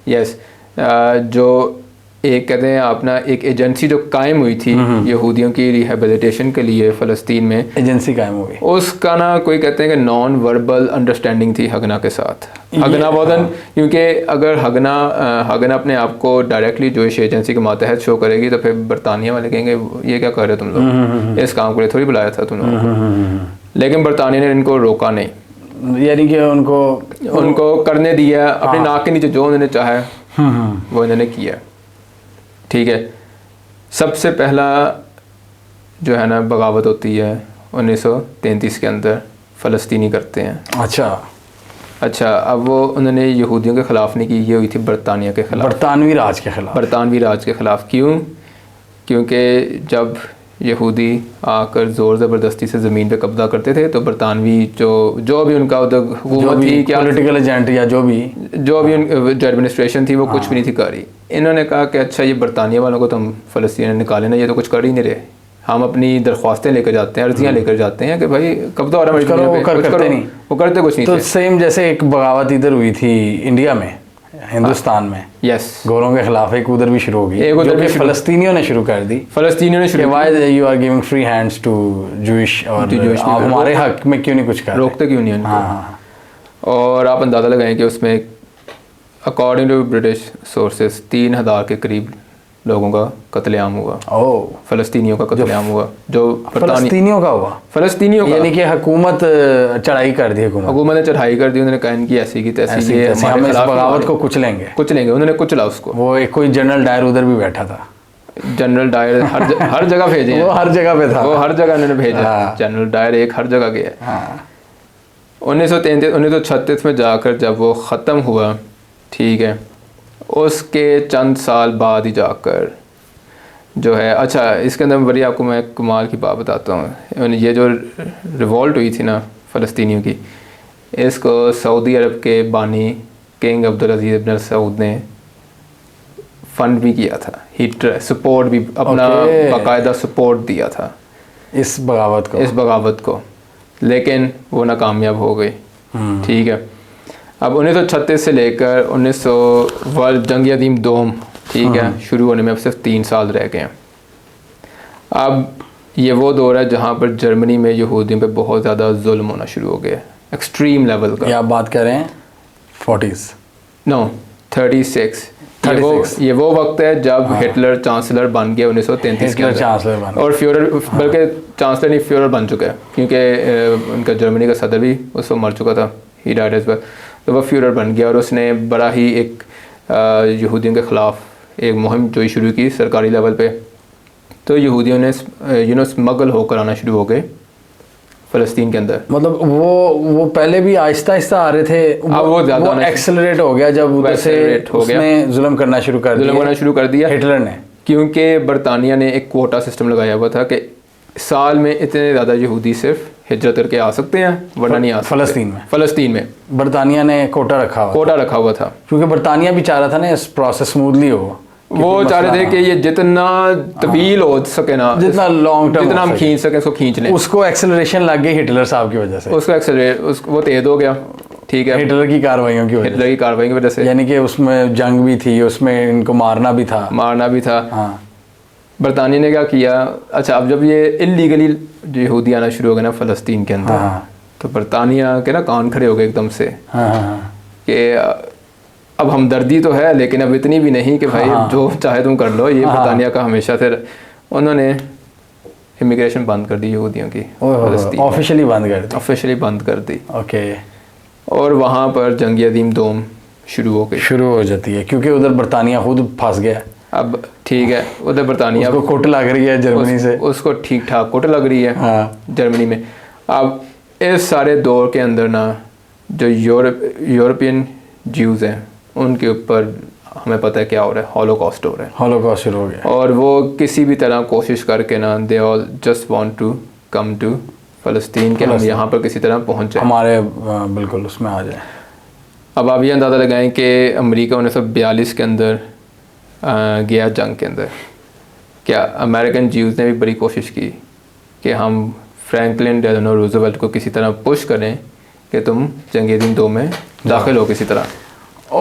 यस, जो एक कहते हैं अपना एक एजेंसी जो कायम हुई थी यहूदियों की रिहेबिलिटेशन के लिए फ़लस्तीन में, एजेंसी कायम हुई, उसका ना कोई कहते हैं कि नॉन वर्बल अंडरस्टैंडिंग थी हगना के साथ। हगना वदन, क्योंकि अगर हगना अपने आप को डायरेक्टली जोइश एजेंसी के मातहत शो करेगी तो फिर बरतानिया वाले कहेंगे ये क्या कर रहे हो तुम लोग, इस काम के लिए थोड़ी बुलाया था तुम लोगों को। लेकिन बरतानिया ने इनको रोका नहीं, यानी कि उनको करने दिया, अपने नाक के नीचे जो उन्होंने चाहा वो इन्होंने किया। ठीक है, सबसे पहला जो है ना बगावत होती है 1933 के अंदर, फ़लस्तीनी करते हैं। अच्छा, अब वो उन्होंने यहूदियों के ख़िलाफ़ नहीं की, ये हुई थी बरतानिया के ख़िलाफ़, बरतानवी राज के ख़िलाफ़। क्यों? क्योंकि जब यहूदी आकर ज़ोर ज़बरदस्ती से ज़मीन पे कब्ज़ा करते थे तो बरतानवी जो भी उनका उधर हुकूमत थी, क्या पॉलिटिकल एजेंट या जो भी जो एडमिनिस्ट्रेशन थी वो कुछ भी नहीं थी कर रही। इन्होंने कहा कि अच्छा ये बरतानिया वालों को तो हम फ़लस्तीन निकाले ना, ये तो कुछ कर ही नहीं रहे, हम अपनी दरख्वास्तें लेकर जाते हैं, अर्जियाँ लेकर जाते हैं कि भाई कब्ज़ा हो रहा है, वो करते कुछ नहीं। तो सेम जैसे एक बगावत इधर हुई थी इंडिया में, हिंदुस्तान में, यस, गोरों के खिलाफ एक उधर भी शुरू होगी, जो कि फ़लस्तीनियों ने शुरू कर दी। Why you are giving free hands to Jewish, और आप हमारे हक में क्यों नहीं कुछ कर, रोकते क्यों नहीं उनको? और आप अंदाज़ा लगाएं कि उसमें अकॉर्डिंग टू ब्रिटिश सोर्सेज 3000 के करीब लोगों का कत्लेआम हुआ। फ़लस्तीनियों का कत्लेआम हुआ, जो फ़लस्तीनियों का हुआ, यानी कि हुकूमत चढ़ाई कर दी, हुकूमत ने चढ़ाई कर दी, उन्होंने कहा कि ऐसी की तैसी ये हमारे बगावत को कुचलेंगे, उन्होंने कुचला उसको। वो एक कोई जनरल डायर उधर भी बैठा था, जनरल डायर हर जगह भेजे, वो हर जगह पे था, वो हर जगह उन्होंने भेजा, जनरल डायर एक हर जगह गया। 1936 में जाकर जब वो ख़त्म हुआ, ठीक है, उसके चंद साल बाद ही जाकर जो है, अच्छा इसके अंदर बड़ी आपको मैं कमाल की बात बताता हूँ। ये जो रिवॉल्ट हुई थी ना फ़लस्तीनियों की, इसको सऊदी अरब के बानी किंग अब्दुल अजीज़ इब्न सऊद ने फंड भी किया था, हीटर सपोर्ट भी, अपना बाकायदा सपोर्ट दिया था इस बगावत को, लेकिन वो नाकामयाब हो गई। ठीक है, अब 1936 से लेकर 1900 वर्ल्ड जंग अज़ीम दोम, ठीक है, शुरू होने में अब सिर्फ 3 साल रह गए हैं। अब ये वो दौर है जहाँ पर जर्मनी में यहूदियों पे बहुत ज़्यादा जुल्म होना शुरू हो गया, एक्सट्रीम लेवल का। ये आप बात कर रहे हैं 40s? नो, 36। ये वो वक्त है जब हिटलर चांसलर बन गया 1933 के अंदर, और फ्यूरर, बल्कि चांसलर नहीं फ्यूरर बन चुका है, क्योंकि उनका जर्मनी का सदर भी उस वक्त मर चुका था, ही डाइड एज़ वेल। तो वह फ्यूरर बन गया और उसने बड़ा ही एक यहूदियों के ख़िलाफ़ एक मुहिम जो शुरू की सरकारी लेवल पे। तो यहूदियों ने स्मगल होकर आना शुरू हो गए फ़लस्तीन के अंदर। मतलब वो पहले भी आहिस्ता आहिस्ता आ रहे थे, अब वो ज़्यादा एक्सेलरेट हो गया जब उधर से उसने जुल्म करना शुरू कर दिया हिटलर ने, क्योंकि बरतानिया ने एक कोटा सिस्टम लगाया हुआ था कि साल में इतने ज़्यादा यहूदी सिर्फ हिजरत करके आ सकते हैं, वरना नहीं आ सकते। फ़लस्तीन में बरतानिया ने कोटा रखा हुआ था, क्योंकि बरतानिया भी चाह रहा था ना इस प्रोसेस स्मूथली हो, वो चाह रहे थे कि ये जितना तवील हो सके ना, जितना लॉन्ग टर्म, जितना हम खींच सकें उसको खींच लें। उसको एक्सेलरेशन लग गई हिटलर साहब की वजह से, वो तेज हो गया। ठीक है, हिटलर की कार्रवाइयों की वजह से, यानी कि उसमें जंग भी थी, उसमें इनको मारना भी था। हाँ। बरतानिया ने क्या किया, अच्छा अब जब ये इलीगली जो यहूदी आना शुरू हो गए ना फ़लस्तीन के अंदर, तो बरतानिया के ना कान खड़े हो गए एकदम से कि अब हमदर्दी तो है, लेकिन अब इतनी भी नहीं कि भाई जो चाहे तुम कर लो। ये बरतानिया का हमेशा से, उन्होंने इमिग्रेशन बंद कर दी यहूदियों की, ऑफिशियली बंद कर दी। ओके, और वहाँ पर जंग अज़ीम दोम शुरू हो जाती है, क्योंकि उधर बरतानिया खुद फंस गया। अब ठीक है, उधर बरतानिया उसको कोट लग रही है जर्मनी से, उसको ठीक ठाक कोट लग रही है हाँ। जर्मनी में। अब इस सारे दौर के अंदर ना जो यूरोपियन ज्यूज़ हैं उनके ऊपर हमें पता है क्या हो रहा है, हॉलोकॉस्ट हो रहा है। हॉलोकॉस्ट शुरू हो गया और वो किसी भी तरह कोशिश करके ना they all just want to come to फ़लस्तीन के हम यहाँ पर किसी तरह पहुँच जाए, हमारे बिल्कुल उसमें आ जाए। अब आप ये अंदाज़ा लगाएं कि अमेरिका 1942 के अंदर गया जंग के अंदर, क्या अमेरिकन ज्यूज़ ने भी बड़ी कोशिश की कि हम फ्रैंकलिन डेलानो रूज़वेल्ट को किसी तरह पुश करें कि तुम जंग दिन 2 में दाखिल हो किसी तरह। ओ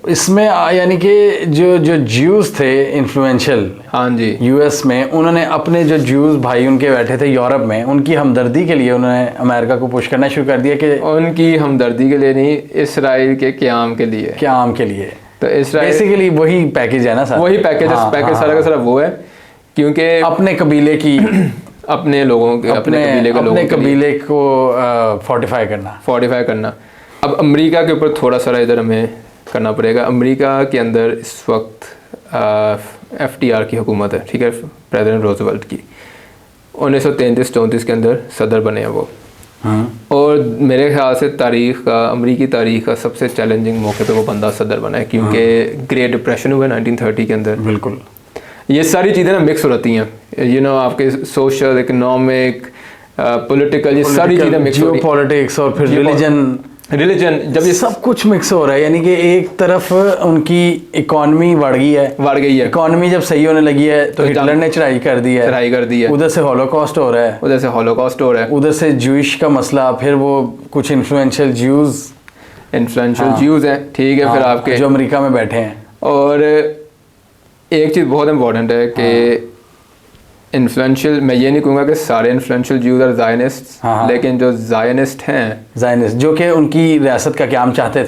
इसमें यानी कि जो ज्यूज़ थे इन्फ्लुएंशियल, हाँ जी, यूएस में, उन्होंने अपने जो ज्यूज़ भाई उनके बैठे थे यूरोप में, उनकी हमदर्दी के लिए उन्होंने अमेरिका को पुश करना शुरू कर दिया कि उनकी हमदर्दी के लिए नहीं, इसराइल के क़याम के लिए, क़याम के लिए। तो इसराइल बेसिकली वही पैकेज है ना सर, वही पैकेज सारा का सारा वो है, क्योंकि अपने कबीले की अपने लोगों के अपने कबीले को फोर्टिफाई करना। अब अमेरिका के ऊपर थोड़ा सा इधर हमें करना पड़ेगा। अमेरिका के अंदर इस वक्त FDR की हुकूमत है, ठीक है, प्रेसिडेंट रोजवेल्ट की। 1933-34 के अंदर सदर बने हैं वो। और मेरे ख्याल से अमेरिकी तारीख का सबसे चैलेंजिंग मौके पे वो बंदा सदर बना है, क्योंकि ग्रेट डिप्रेशन हुआ 1930 के अंदर। बिल्कुल, ये सारी चीज़ें ना मिक्स हो जाती हैं, आपके सोशल, इकोनॉमिक, पॉलिटिकल, ये सारी चीज़ें मिक्स हो रही हैं, जियोपॉलिटिक्स और फिर रिलीजन, जब ये सब कुछ मिक्स हो रहा है, यानी कि एक तरफ उनकी इकोनॉमी बढ़ गई है, इकोनॉमी जब सही होने लगी है तो हिटलर ने चढ़ाई कर दी है, उधर से हॉलोकॉस्ट हो रहा है, उधर से ज्यूइश का मसला, फिर वो कुछ इन्फ्लुएंशियल ज्यूज़ हैं, ठीक है, फिर आपके जो अमेरिका में बैठे हैं। और एक चीज़ बहुत इंपॉर्टेंट है कि इन्फ्लुएंशियल, मैं ये नहीं कहूँगा कि सारे इन्फ्लुएंशियल ज्यूज़ और ज़ायनिस्ट, लेकिन जो ज़ायनिस्ट हैं, जो कि उनकी रियासत का क़याम चाहते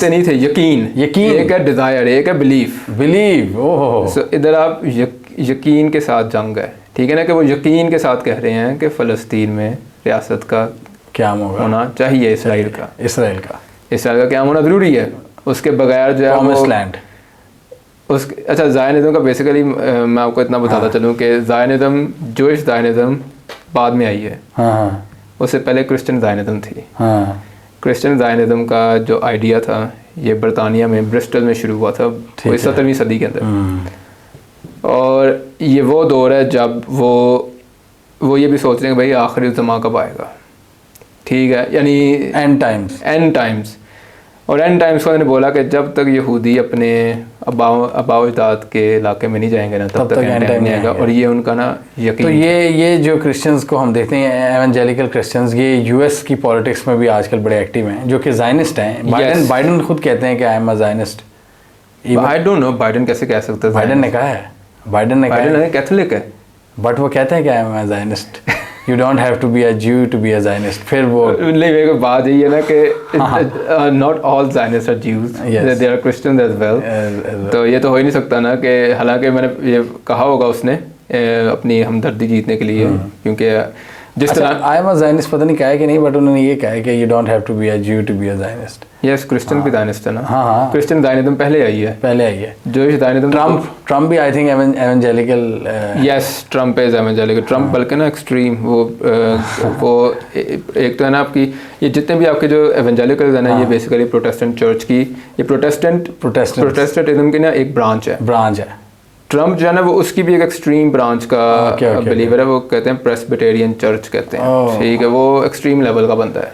नहीं थे, यकीन, एक है डिज़ायर, एक है बिलीव। ओह, सो इधर आप यकीन के साथ जंग है, ठीक है ना, कि वो यकीन के साथ कह रहे हैं कि फ़लस्तीन में रियासत का क़याम होना चाहिए, इसराइल का क़याम होना ज़रूरी है, उसके बगैर जो है अच्छा, ज़ायनिज़्म का बेसिकली मैं आपको इतना बताता चलूँ कि ज़ायनिज़्म, जूइश ज़ायनिज़्म बाद में आई है, उससे पहले क्रिश्चियन ज़ायनिज़्म थी। क्रिश्चियन ज़ायनिज़्म का जो आइडिया था ये बरतानिया में ब्रिस्टल में शुरू हुआ था, वही 17वीं सदी के अंदर। और ये वो दौर है जब वो ये भी सोच रहे हैं कि भाई आखिरी ज़माना कब आएगा, ठीक है, यानी एंड टाइम्स। और एंड टाइम्स को उन्होंने बोला कि जब तक यहूदी अपने अबाव अजदाद के इलाके में नहीं जाएंगे ना, तब तक एंड टाइम नहीं आएगा। और ये उनका ना यकीन। तो ये जो क्रिश्चियंस को हम देखते हैं, एवेंजेलिकल क्रिश्चियंस, ये यूएस की पॉलिटिक्स में भी आजकल बड़े एक्टिव हैं, जो कि ज़ायनिस्ट हैं। बाइडन खुद कहते हैं कि I am a Zionist. I don't know Biden कैसे कह सकते हैं, बाइडन ने कहा है कैथोलिक है, बट वो कहते हैं कि I am a Zionist. You don't have to be a Jew to be a Zionist। फिर वो नहीं, मेरे को बात यही है ना कि not all Zionists are Jews, there are Christians as well। तो ये तो हो ही नहीं सकता ना कि, हालांकि मैंने ये कहा होगा उसने अपनी हमदर्दी जीतने के लिए, क्योंकि जिस तरह आई एम अ ज़ायनिस्ट पता नहीं कहा है कि नहीं, बट उन्होंने ये कहा है कि you don't have to be a Jew to be a Zionist। Yes, Christian भी ज़ायनिस्ट है ना। हाँ, क्रिश्चियन ज़ायनिज़्म पहले आई है, जो ज़ायनिज़्म ट्रम्प भी I think evangelical. Yes, Trump is evangelical, Trump बल्कि ना एक्सट्रीम, वो एक तो है ना आपकी, ये जितने भी आपके जो एवेंजेलिकल है ना, ये बेसिकली प्रोटेस्टेंट चर्च की, ये प्रोटेस्टेंटिज्म की ना एक ब्रांच है। ट्रम्प जो है ना वो उसकी भी एक एक्सट्रीम ब्रांच का बिलीवर है, वो कहते हैं प्रेस्बिटेरियन चर्च कहते हैं, ठीक है, वो एक्सट्रीम लेवल का बंदा है।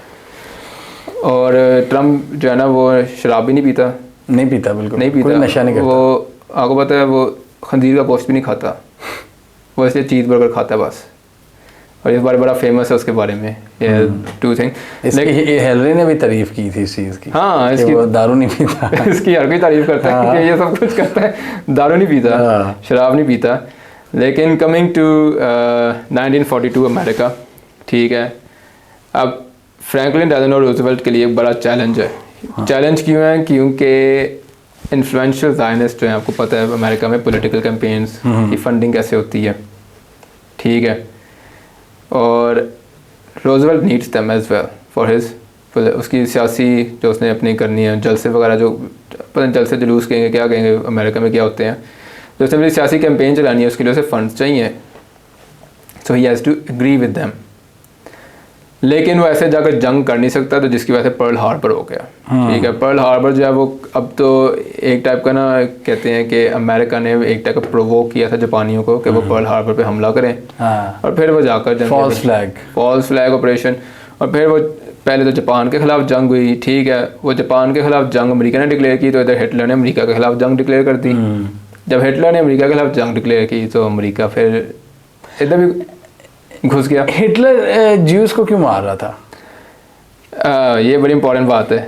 और ट्रम्प जो है ना वो शराब भी नहीं पीता, बिल्कुल नहीं पीता, नशा नहीं करता। वो आपको पता है वो खंजीर का गोश्त भी नहीं खाता, वो इसलिए चीज़ बर्गर खाता है बस। और ये बड़ा फेमस है उसके बारे में, ये 2 थिंग। लेकिन हेनरी ने भी तारीफ की थी इस चीज़ की। हाँ, इसकी दारू नहीं पीता। इसकी हर कोई तारीफ करता है कि ये सब कुछ करता है, दारू नहीं पीता, शराब नहीं पीता। लेकिन कमिंग टू 1942 अमेरिका, ठीक है, अब फ्रैंकलिन डेलानो रूज़वेल्ट के लिए एक बड़ा चैलेंज है। चैलेंज क्यों है? क्योंकि इन्फ्लुएंशियल ज़ायनिस्ट जो हैं, आपको पता है अमेरिका में पॉलिटिकल कैंपेन्स की फंडिंग कैसे होती है, ठीक है, और Roosevelt needs them as well for his, उसकी सियासी जो उसने अपनी करनी है, जलसे वगैरह, जो पता नहीं जलसे जुलूस कहेंगे क्या कहेंगे, अमेरिका में क्या होते हैं, जो उसने अपनी सियासी कैंपेन चलानी है उसके लिए उसे फंड्स चाहिए, so he has to agree with them. लेकिन वो ऐसे जाकर जंग कर नहीं सकता, तो जिसकी वजह से पर्ल हार्बर हो गया। ठीक है, पर्ल हार्बर जो है वो अब तो एक टाइप का ना कहते हैं कि अमेरिका ने एक टाइप का प्रोवोक किया था जापानियों को कि वो पर्ल हार्बर पे हमला करें। और फिर वो जाकर फॉल्स फ्लैग ऑपरेशन, और फिर वो पहले तो जापान के खिलाफ जंग हुई। ठीक है, वो जापान के खिलाफ जंग अमेरिका ने डिक्लेयर की, तो इधर हिटलर ने अमेरिका के खिलाफ जंग डिक्लेयर कर दी। जब हिटलर ने अमेरिका के खिलाफ जंग डिक्लेयर की तो अमेरिका फिर इधर भी घुस गया। हिटलर ज्यूस को क्यों मार रहा था? ये बड़ी इंपॉर्टेंट बात है।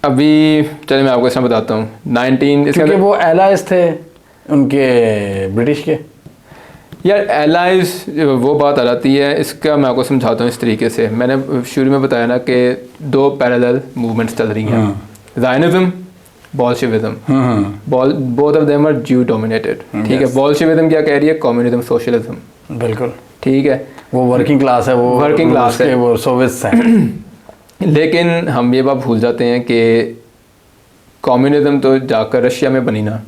अभी चलिए मैं आपको इसमें बताता हूँ। क्योंकि वो एलाइज थे उनके ब्रिटिश के। यार एलाइज वो बात आ जाती है, इसका मैं आपको समझाता हूँ इस तरीके से। मैंने शुरू में बताया ना कि दो पैरेलल मूवमेंट्स चल रही हैं, Zionism, Bolshevism. Both of them are Jew dominated. ठीक है, बोल्शेविज़्म क्या कह रही है? Communism, socialism. बिल्कुल, ठीक है, वो वर्किंग क्लास है, वो वर्किंग क्लास है, वो सोवियत्स हैं। लेकिन हम ये बात भूल जाते हैं कि कम्युनिज्म तो जाकर रशिया में बनी ना,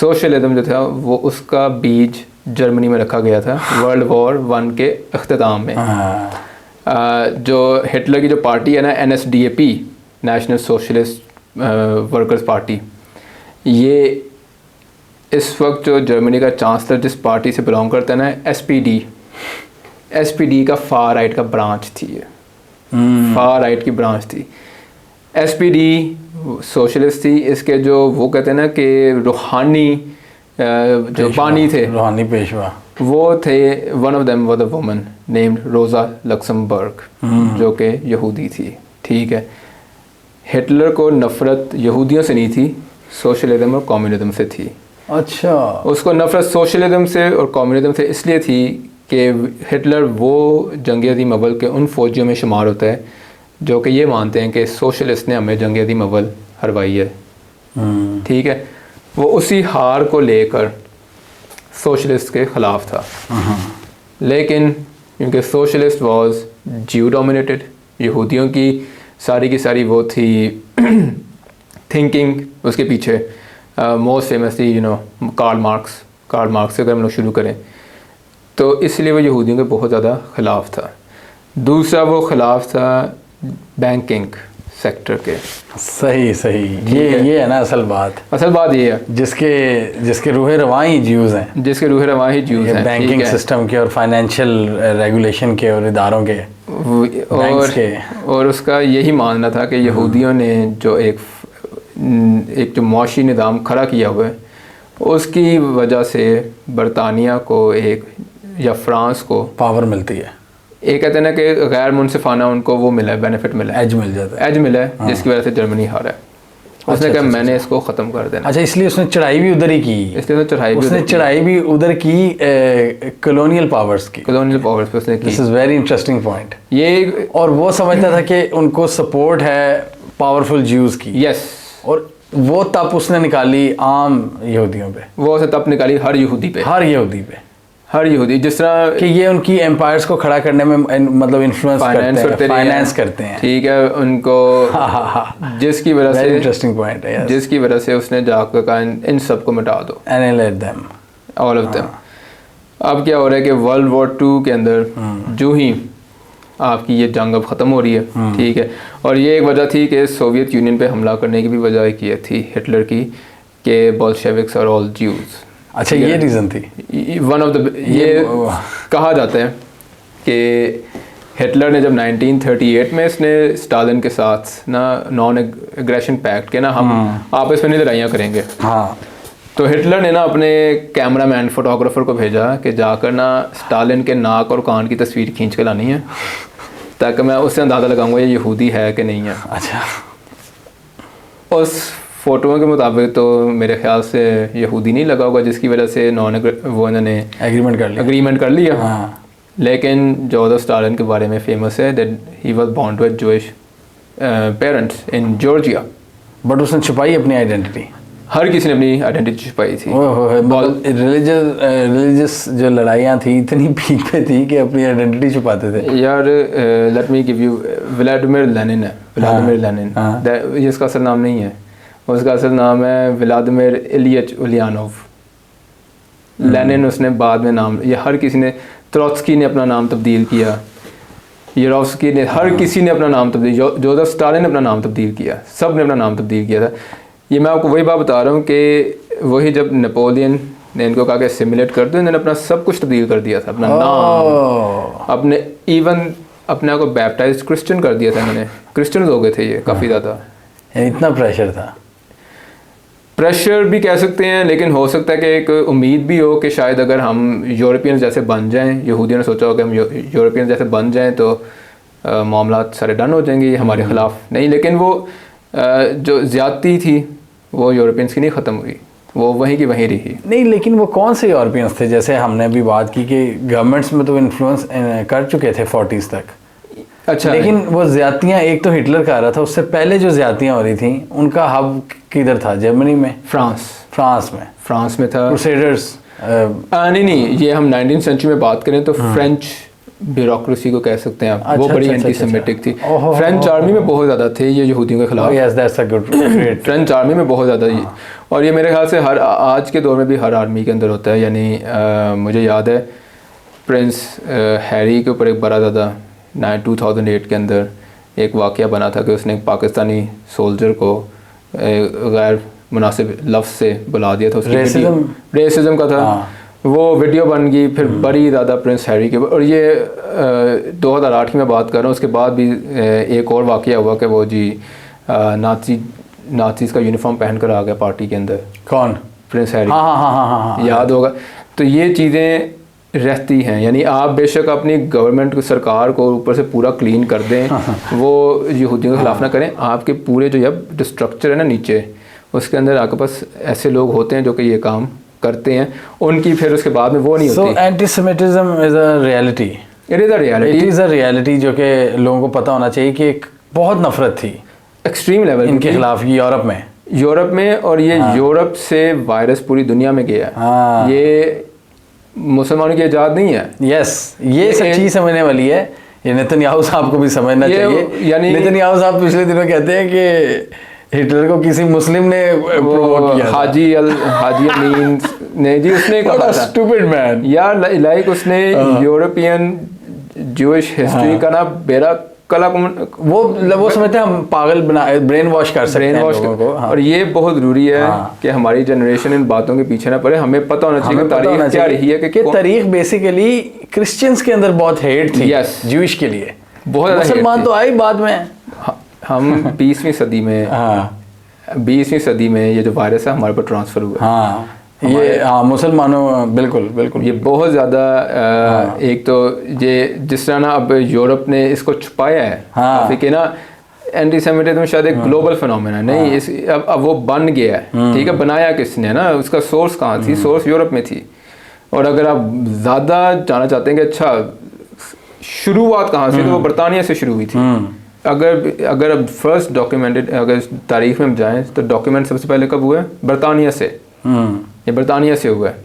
सोशलिज्म जो था वो उसका बीज जर्मनी में रखा गया था वर्ल्ड वॉर 1 के अख्ताम में। जो हिटलर की जो पार्टी है ना, NSDAP, national socialist workers party, ये इस वक्त जो जर्मनी का चांसलर जिस पार्टी से बिलोंग करता है ना, SPD का फार राइट का ब्रांच थी ये। फार राइट की ब्रांच थी। SPD सोशलिस्ट थी। इसके जो वो कहते हैं ना कि रूहानी जो बानी थे, रूहानी पेशवा, वो थे, one of them was a woman named रोज़ा लक्समबर्ग, जो कि यहूदी थी। ठीक है, हिटलर को नफ़रत यहूदियों से नहीं थी, सोशलिज्म और कम्युनिज्म से थी। अच्छा, उसको नफ़रत सोशलिज्म से और कम्युनिज्म से इसलिए थी कि हिटलर वो जंग अज़ीम अव्वल के उन फौजियों में शुमार होता है जो कि ये मानते हैं कि सोशलिस्ट ने हमें जंग अज़ीम अव्वल हरवाई है। ठीक है, वो उसी हार को लेकर सोशलिस्ट के ख़िलाफ़ था। लेकिन क्योंकि सोशलिस्ट वाज ज्यू डोमिनेटेड, यहूदियों की सारी वो थी थिंकिंग उसके पीछे। मोस्ट फेमसली कार्ल मार्क्स से अगर हम लोग शुरू करें तो इसलिए वो यहूदियों के बहुत ज़्यादा ख़िलाफ़ था। दूसरा वो ख़िलाफ़ था बैंकिंग सेक्टर के। सही ये है ना असल बात ये है, जिसके रूहे रवां ही ज्यूज़ हैं, बैंकिंग सिस्टम के और फाइनेंशियल रेगुलेशन के और इदारों के और उसका यही मानना था कि यहूदियों ने जो एक जो मुआशी निज़ाम खड़ा किया हुआ है, उसकी वजह से बरतानिया को या फ्रांस को पावर मिलती है। एक कहते हैं ना कि गैर मुनसिफाना उनको वो मिला है, बेनिफिट मिला है, एज मिला है, जिसकी वजह से जर्मनी हारा है। उसने कहा मैंने इसको ख़त्म कर देना। अच्छा, इसलिए उसने चढ़ाई भी उधर ही की। चढ़ाई भी उधर की कॉलोनियल पावर्स पे उसने की। This is very interesting point ये। और वो समझता था कि उनको सपोर्ट है पावरफुल ज्यूज़ की। यस, और वो तप उसने निकाली आम यहूदियों पे, वो तप निकाली हर यहूदी, जिस तरह कि ये उनकी एम्पायर्स को खड़ा करने में मतलब इन्फ्लुएंस फाइनेंस करते हैं। ठीक है, उनको जिसकी वजह से इंटरेस्टिंग पॉइंट है, जिसकी वजह से उसने जाकर कहा इन सबको मिटा दो, annihilate them, all of them। अब क्या हो रहा है कि वर्ल्ड वॉर 2 के अंदर जो ही आपकी ये जंग अब ख़त्म हो रही है। ठीक है, और ये एक वजह थी कि सोवियत यूनियन पे हमला करने की भी वजह एक ये थी हिटलर की कि बोल्शेविक्स आर ऑल ज्यूज़। अच्छा, ये रीज़न थी। वन ऑफ द ये कहा जाता है कि हिटलर ने जब 1938 में इसने स्टालिन के साथ ना नॉन एग्रेशन पैक्ट के ना हम आपस में नहीं लड़ाइयाँ करेंगे। हाँ, तो हिटलर ने ना अपने कैमरामैन फोटोग्राफर को भेजा कि जाकर ना स्टालिन के नाक और कान की तस्वीर खींच के लानी है, ताकि मैं उससे अंदाज़ा लगाऊंगा ये यहूदी है कि नहीं है। अच्छा, उस फ़ोटोओं के मुताबिक तो मेरे ख्याल से यहूदी नहीं लगा होगा, जिसकी वजह से वो इन्होंने एग्रीमेंट कर लिया। हाँ। लेकिन जोसेफ स्टालिन के बारे में फेमस है that he was born to Jewish parents in Georgia, but उसने छुपाई अपनी आइडेंटिटी। हर किसी ने अपनी आइडेंटिटी छुपाई थी। रिलीजियस जो लड़ाइयाँ थी इतनी पीक पे थी कि अपनी आइडेंटिटी छुपाते थे। यार let me give you Vladimir Lenin है, ये इसका असल नाम नहीं है, उसका असल नाम है व्लादिमीर इलियच उलियानोव। लेनिन उसने बाद में नाम, ये हर किसी ने, ट्रोत्स्की ने अपना नाम तब्दील किया, यूरोव्स्की ने, हर किसी ने अपना नाम तब्दील, जोसेफ स्टालिन ने अपना नाम तब्दील किया, सब ने अपना नाम तब्दील किया था। ये मैं आपको वही बात बता रहा हूँ कि वही जब नेपोलियन ने इनको कहा कि सिमुलेट कर दो, इन्होंने अपना सब कुछ तब्दील कर दिया था, अपना नाम, अपने इवन अपने आप को बैप्टाइज क्रिश्चियन कर दिया था इन्होंने, क्रिश्चियन हो गए थे ये काफ़ी ज़्यादा। इतना प्रेशर था, प्रेशर भी कह सकते हैं, लेकिन हो सकता है कि एक उम्मीद भी हो कि शायद अगर हम यूरोपियन जैसे बन जाएं, यहूदियों ने सोचा हो कि हम यूरोपियन जैसे बन जाएं तो मामलात सारे डन हो जाएंगे, ये हमारे ख़िलाफ़ नहीं। लेकिन वो जो ज़्यादती थी वो यूरोपियंस की नहीं ख़त्म हुई, वो वहीं की वहीं रही। नहीं, लेकिन वो कौन से यूरोपियंस थे? जैसे हमने अभी बात की कि गवर्नमेंट्स में तो इन्फ्लुएंस कर चुके थे 40s तक, अच्छा, लेकिन वो ज़्यादतियाँ, एक तो हिटलर का आ रहा था, उससे पहले जो ज़्यादतियाँ हो रही थी उनका हब किधर था? जर्मनी में? फ्रांस में था, क्रूसेडर्स। नहीं, ये हम 19th सेंचुरी में बात करें तो फ्रेंच ब्यूरोक्रेसी को कह सकते हैं आप। वो बड़ी एंटीसेमेटिक थी। फ्रेंच आर्मी में बहुत ज़्यादा थे ये यहूदियों के खिलाफ। Yes, that's a good, great. French army में बहुत ज़्यादा, और ये मेरे ख्याल से हर आज के दौर में भी हर आर्मी के अंदर होता है। यानी मुझे याद है प्रिंस हैरी के ऊपर एक बड़ा ज़्यादा 2008 के अंदर एक वाक़या बना था कि उसने एक पाकिस्तानी सोल्जर को गैर मुनासिब लफ्ज़ से बुला दिया था। रेसिज्म का था। वो वीडियो बन गई, फिर बड़ी ज़्यादा प्रिंस हैरी के, और ये 2008 की मैं बात कर रहा हूँ। उसके बाद भी एक और वाक़या हुआ कि वो जी नाज़ीज़ का यूनिफॉर्म पहन कर आ गया पार्टी के अंदर। कौन? Prince Harry. हाँ, याद होगा। तो ये चीज़ें रहती हैं। यानी आप बेशक अपनी गवर्नमेंट को, सरकार को ऊपर से पूरा क्लीन कर दें, वो यहूदियों के खिलाफ ना करें, आपके पूरे जो स्ट्रक्चर है ना नीचे, उसके अंदर आपके पास ऐसे लोग होते हैं जो कि ये काम करते हैं, उनकी फिर उसके बाद में वो नहीं होती। So antisemitism is a reality. It is a reality जो कि लोगों को पता होना चाहिए कि एक बहुत नफरत थी एक्सट्रीम लेवल इनके खिलाफ यूरोप में, और ये यूरोप से वायरस पूरी दुनिया में गया है। ये मुसलमानों की इजाद नहीं है। यस, ये सच्ची समझने वाली है। ये नेतन्याहू साहब को भी समझना चाहिए। यानी नेतन्याहू साहब पिछले दिनों कहते हैं कि हिटलर को किसी मुस्लिम ने प्रोवोक किया। हाजी अमीन ने जी, उसने कहा था स्टूपिड मैन यार, लाइक उसने यूरोपियन ज्यूइश हिस्ट्री का ना बेरा कला वो समझते हैं हम पागल बना, ब्रेन वॉश कर सकते हैं लोगों को। और ये बहुत ज़रूरी है कि हमारी जनरेशन इन बातों के पीछे ना पड़े। हमें पता होना चाहिए कि तारीख क्या रही है, कि तारीख बेसिकली क्रिश्चियंस के अंदर बहुत हेट थी। यस, ज्यूइश के लिए बहुत मुसलमान तो आए बाद में। हम 20वीं सदी में 20वीं सदी में ये जो वायरस है हमारे पर ट्रांसफ़र हुआ। ये मुसलमानों, बिल्कुल ये बहुत ज़्यादा एक तो ये जिस तरह ना अब यूरोप ने इसको छुपाया है काफ़ी कि ना एंटीसेमिटिज्म शायद एक ग्लोबल फिनोमेना नहीं, इस अब वो बन गया है। ठीक है, बनाया किसने ना, उसका सोर्स कहाँ थी? सोर्स यूरोप में थी। और अगर आप ज़्यादा जानना चाहते हैं कि अच्छा शुरुआत कहाँ से, तो वो बरतानिया से शुरू हुई थी। अगर अब फर्स्ट डॉक्यूमेंटेड, अगर तारीख में जाएँ तो डॉक्यूमेंट सबसे पहले कब हुए? बरतानिया से। ये बरतानिया से हुआ है,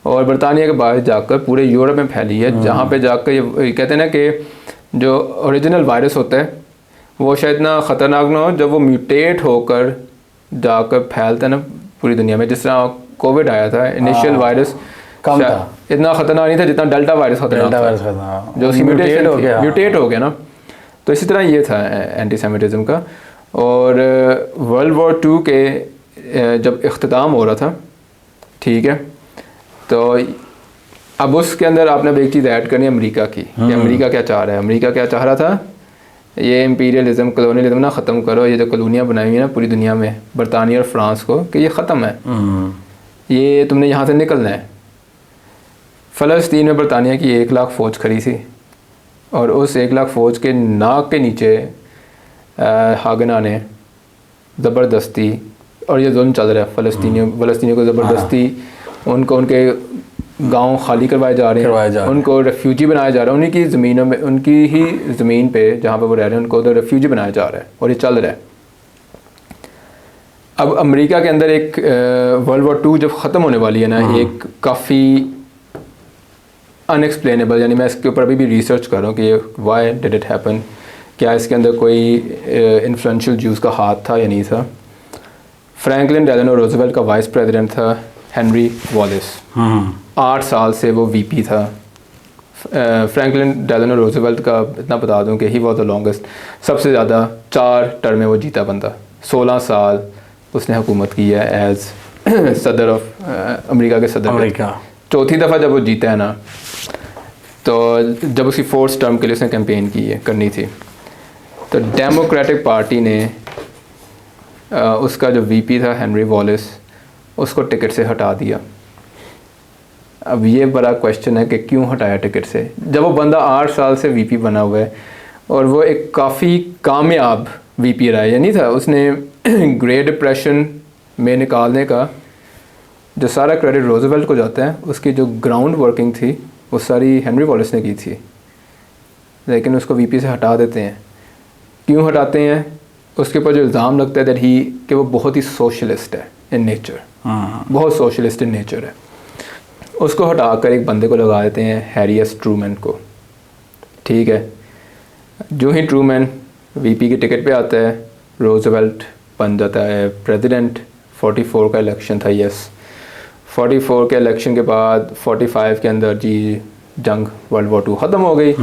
और बरतानिया के बाद जाकर पूरे यूरोप में फैली है, जहाँ पे जाकर ये कहते हैं ना कि जो ओरिजिनल वायरस होता है वो शायद ना ख़तरनाक ना हो जब वो म्यूटेट होकर जाकर फैलता है ना पूरी दुनिया में। जिस तरह कोविड आया था, इनिशियल वायरस कम था, इतना ख़तरनाक नहीं था जितना डेल्टा वायरस खतरनाक था, जो उसकी म्यूटेट हो गया ना। तो इसी तरह ये था एंटीसेमिटिज्म का। और वर्ल्ड वॉर 2 के जब इख्तिताम हो रहा था, ठीक है, तो अब उसके अंदर आपने अब एक चीज़ ऐड करनी है अमेरिका की, कि अमेरिका क्या चाह रहा है। अमेरिका क्या चाह रहा था? ये इम्पीरियलिज्म, कॉलोनियलिज्म ना ख़त्म करो, ये जो कॉलोनियाँ बनाई हुई है ना पूरी दुनिया में, बरतानिया और फ्रांस को, कि ये ख़त्म है, ये तुमने यहाँ से निकलना है। फ़लस्तीन में बरतानिया की 1 लाख फ़ौज खड़ी थी, और उस 1 लाख फ़ौज के नाक के नीचे हागना ने ज़बरदस्ती, और ये जुल्म चल रहा है फ़लस्तीनियों को ज़बरदस्ती, उनको उनके गांव खाली करवाए जा रहे हैं, उनको रेफ्यूजी बनाया जा रहा है, उन्हीं की ज़मीनों में, उनकी ही ज़मीन पे जहाँ पे वो रह रहे हैं उनको उधर रेफ्यूजी बनाया जा रहा है, और ये चल रहा है। अब अमेरिका के अंदर एक वर्ल्ड वॉर 2 जब ख़त्म होने वाली है ना, एक काफ़ी अनएक्सप्लेनेबल, यानी मैं इसके ऊपर अभी भी रिसर्च कर रहा हूँ कि वाई डिड इट हैपन, क्या इसके अंदर कोई इन्फ्लुएंशियल ज्यूज़ का हाथ था या नहीं था। फ्रैंकलिन डेलानो रूजवेल्ट का वाइस प्रेसिडेंट था हेनरी वॉलिस। 8 साल से वो वीपी था। फ्रैंकलिन डेलानो रूजवेल्ट का इतना बता दूं कि ही वॉज द लॉन्गेस्ट, सबसे ज़्यादा 4 टर्में वो जीता बंदा। 16 साल उसने हुकूमत की है एज सदर ऑफ अमेरिका के सदर। अमेरिका चौथी दफ़ा जब वो जीता है ना, तो जब उसकी 4th टर्म के लिए उसने कैंपेन की है करनी थी, तो डेमोक्रेटिक पार्टी ने उसका जो वीपी था हेनरी वॉलिस, उसको टिकट से हटा दिया। अब ये बड़ा क्वेश्चन है कि क्यों हटाया टिकट से, जब वो बंदा 8 साल से वीपी बना हुआ है और वो एक काफ़ी कामयाब वीपी रहा है। या नहीं था, उसने ग्रेट डिप्रेशन में निकालने का जो सारा क्रेडिट रोजवेल्ट को जाता है, उसकी जो ग्राउंड वर्किंग थी वो सारी हेनरी वॉलिस ने की थी, लेकिन उसको वीपी से हटा देते हैं। क्यों हटाते हैं? उसके ऊपर जो इल्ज़ाम लगता है दैट ही कि वो बहुत ही सोशलिस्ट है इन नेचर, बहुत सोशलिस्ट इन नेचर है। उसको हटाकर एक बंदे को लगा देते हैं, हैरी एस ट्रूमैन को। ठीक है, जो ही ट्रूमैन वीपी की टिकट पे आता है, रोजवेल्ट बन जाता है प्रेसिडेंट। 44 का इलेक्शन था, यस 44 के इलेक्शन के बाद 45 के अंदर जी जंग वर्ल्ड वॉर 2 ख़त्म हो गई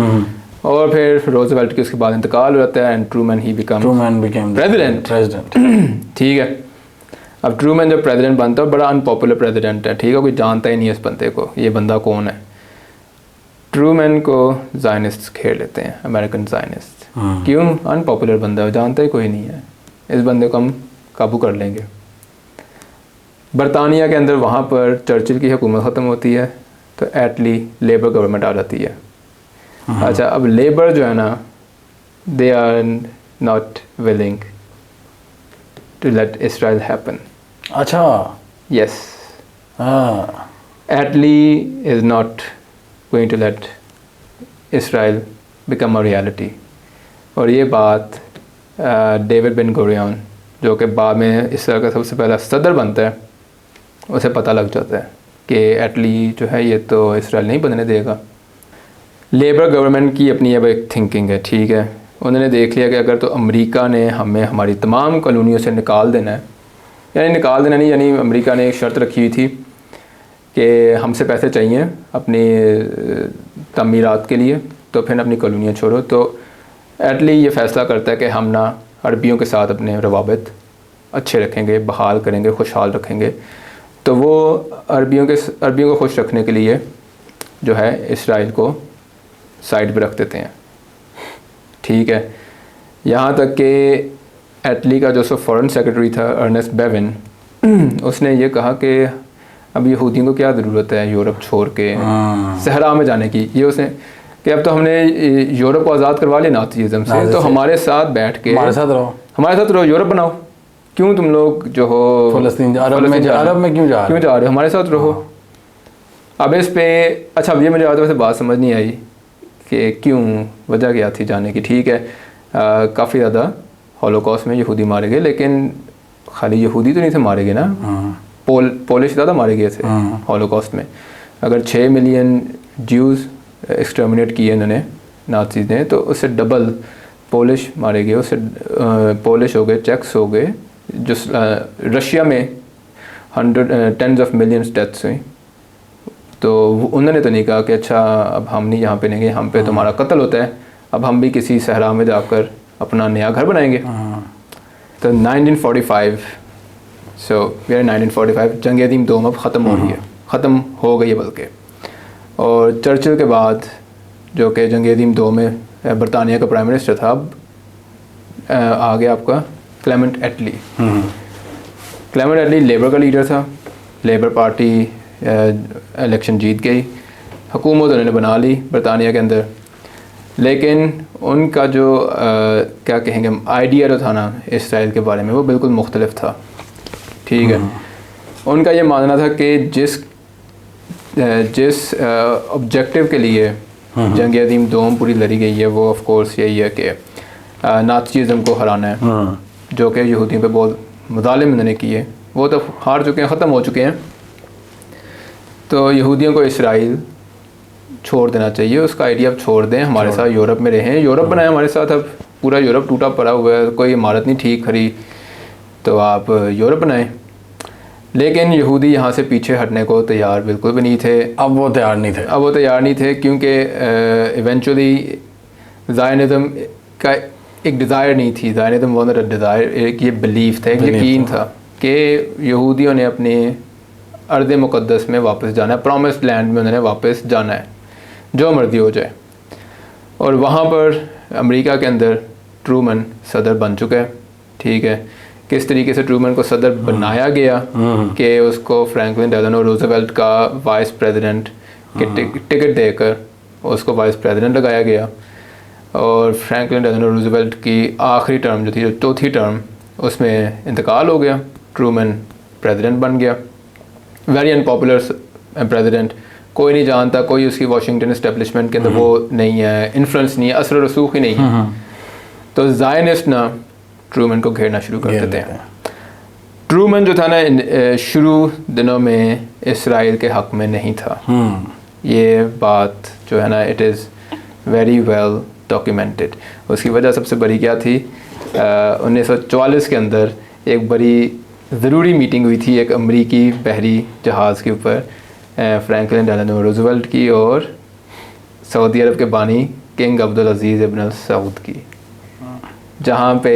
और फिर रोजवेल्ट की उसके बाद इंतकाल हो जाता है एंड ट्रूमैन बिकम प्रेसिडेंट। ठीक है, अब ट्रूमैन जब प्रेसिडेंट बनता है, बड़ा अनपॉपुलर प्रेसिडेंट है, ठीक है, कोई जानता ही नहीं है इस बंदे को, ये बंदा कौन है। ट्रूमैन को ज़ायनिस्ट घेर लेते हैं, अमेरिकन ज़ायनिस्ट। क्यों? अनपॉपुलर बंदा है, जानता ही कोई नहीं है, इस बंदे को हम काबू कर लेंगे। बरतानिया के अंदर वहाँ पर चर्चिल की हुकूमत ख़त्म होती है, तो एटली लेबर गवर्नमेंट आ जाती है। अच्छा, अब लेबर जो है ना, they are not willing to let Israel happen. अच्छा, yes, Attlee is not going to let Israel become a reality. और ये बात डेविड बेन गुरियन, जो कि बाद में इसराइल का सबसे पहला सदर बनता है, उसे पता लग जाता है कि एटली जो है ये तो इसराइल नहीं बनने देगा। लेबर गवर्नमेंट की अपनी अब एक थिंकिंग है, ठीक है, उन्होंने देख लिया कि अगर तो अमेरिका ने हमें हमारी तमाम कॉलोनियों से निकाल देना है, यानी निकाल देना नहीं, यानी अमेरिका ने एक शर्त रखी हुई थी कि हमसे पैसे चाहिए अपनी तमीरात के लिए, तो फिर अपनी कॉलोनियाँ छोड़ो। तो एटली ये फ़ैसला करता है कि हम ना अरबियों के साथ अपने रवाबित अच्छे रखेंगे, बहाल करेंगे, खुशहाल रखेंगे। तो वो अरबियों को खुश रखने के लिए जो है इसराइल को साइड पे रख देते हैं। ठीक है, यहाँ तक कि एटली का जो फॉरेन सेक्रेटरी था अर्नेस्ट बेविन, उसने ये कहा कि अब यहूदियों को क्या ज़रूरत है यूरोप छोड़ के सहरा में जाने की। ये उसने कि अब तो हमने यूरोप को आज़ाद करवा लिया नाज़िज़्म से, तो हमारे साथ बैठ के हमारे साथ रहो, यूरोप बनाओ। क्यों तुम लोग जो हो फ़लस्तीन अरब में क्यों जा रहे हो, हमारे साथ रहो। अब इस पे अच्छा, अब ये मुझे आज वैसे बात समझ नहीं आई कि क्यों, वजह क्या थी जाने की। ठीक है, काफ़ी ज़्यादा हॉलोकॉस्ट में यहूदी मारे गए, लेकिन खाली यहूदी तो नहीं थे मारे गए ना, पोलिश ज़्यादा मारे गए थे हॉलोकॉस्ट में। अगर 6 मिलियन ज्यूज़ एक्सटर्मिनेट किए इन्होंने नाज़ीज़ ने, तो उससे डबल पोलिश मारे गए, उससे पोलिश हो गए, चेक्स हो गए, जो रशिया में 10s of millions डेथ्स हुई। तो उन्होंने तो नहीं कहा कि अच्छा अब हम नहीं यहाँ पे रहेंगे, हम पे तुम्हारा कत्ल होता है, अब हम भी किसी सहरा में जाकर अपना नया घर बनाएंगे। तो 1945, सो वी आर 1945, जंग अज़ीम दोम अब ख़त्म हो रही है, ख़त्म हो गई है बल्कि। और चर्चिल के बाद जो कि जंग अज़ीम दो में बरतानिया का प्राइम मिनिस्टर था, अब आ गया आपका क्लेमेंट एटली। क्लेमेंट एटली लेबर का लीडर था, लेबर पार्टी इलेक्शन जीत गई, हुकूमत उन्होंने बना ली बरतानिया के अंदर, लेकिन उनका जो क्या कहेंगे आइडिया जो था ना इसराइल के बारे में, वो बिल्कुल मुख्तलिफ था। ठीक है, उनका ये मानना था कि जिस ऑब्जेक्टिव के लिए जंग अज़ीम दोम पूरी लड़ी गई है, वो ऑफ कोर्स यही है कि नाज़ीज़्म को हराना है, जो कि यहूदियों पे बहुत मुज़ालिम उन्होंने किए, वो तो हार चुके हैं, ख़त्म हो चुके हैं। तो यहूदियों को इसराइल छोड़ देना चाहिए, उसका आइडिया अब छोड़ दें, हमारे साथ यूरोप में रहें, यूरोप बनाए हमारे साथ। अब पूरा यूरोप टूटा पड़ा हुआ है, कोई इमारत नहीं ठीक खड़ी, तो आप यूरोप बनाएं। लेकिन यहूदी यहाँ से पीछे हटने को तैयार बिल्कुल भी नहीं थे। अब वो तैयार नहीं थे क्योंकि इवेंचुअली ज़ायनिज़्म का एक डिज़ायर नहीं थी। ज़ायनिज़्म वो डिज़ायर, एक ये बिलीफ था, एक यकीन था कि यहूदियों ने अपने अर्ज़ मुक़द्दस में वापस जाना है, प्रॉमिस्ड लैंड में उन्होंने वापस जाना है, जो मर्ज़ी हो जाए। और वहाँ पर अमेरिका के अंदर ट्रूमन सदर बन चुका है। ठीक है, किस तरीके से ट्रूमन को सदर बनाया गया कि उसको फ्रैंकलिन डेलानो रूज़वेल्ट का वाइस प्रेसिडेंट के टिकट देकर उसको वाइस प्रेसिडेंट लगाया गया। और फ्रैंकलिन डेलानो रूज़वेल्ट की आखिरी टर्म जो थी, जो चौथी टर्म, उसमें इंतकाल हो गया, ट्रूमन प्रेसिडेंट बन गया। वेरी अनपॉपुलर प्रेसिडेंट, कोई नहीं जानता, कोई उसकी वाशिंगटन इस्टेब्लिशमेंट के अंदर वो नहीं है, इन्फ्लुएंस नहीं है, असर रसूख ही नहीं है। तो ज़ायनिस्ट ना ट्रूमन को घेरना शुरू कर देते हैं। ट्रूमन जो था ना शुरू दिनों में इसराइल के हक़ में नहीं था। ये बात जो है ना, it is very well documented. उसकी वजह सबसे बड़ी क्या थी, 1944 के अंदर एक बड़ी ज़रूरी मीटिंग हुई थी एक अमरीकी बहरी जहाज़ के ऊपर, फ्रैंकलिन डेलानो रूज़वेल्ट की और सऊदी अरब के बानी किंग अब्दुल अज़ीज़ इब्न अल सऊद की, जहाँ पे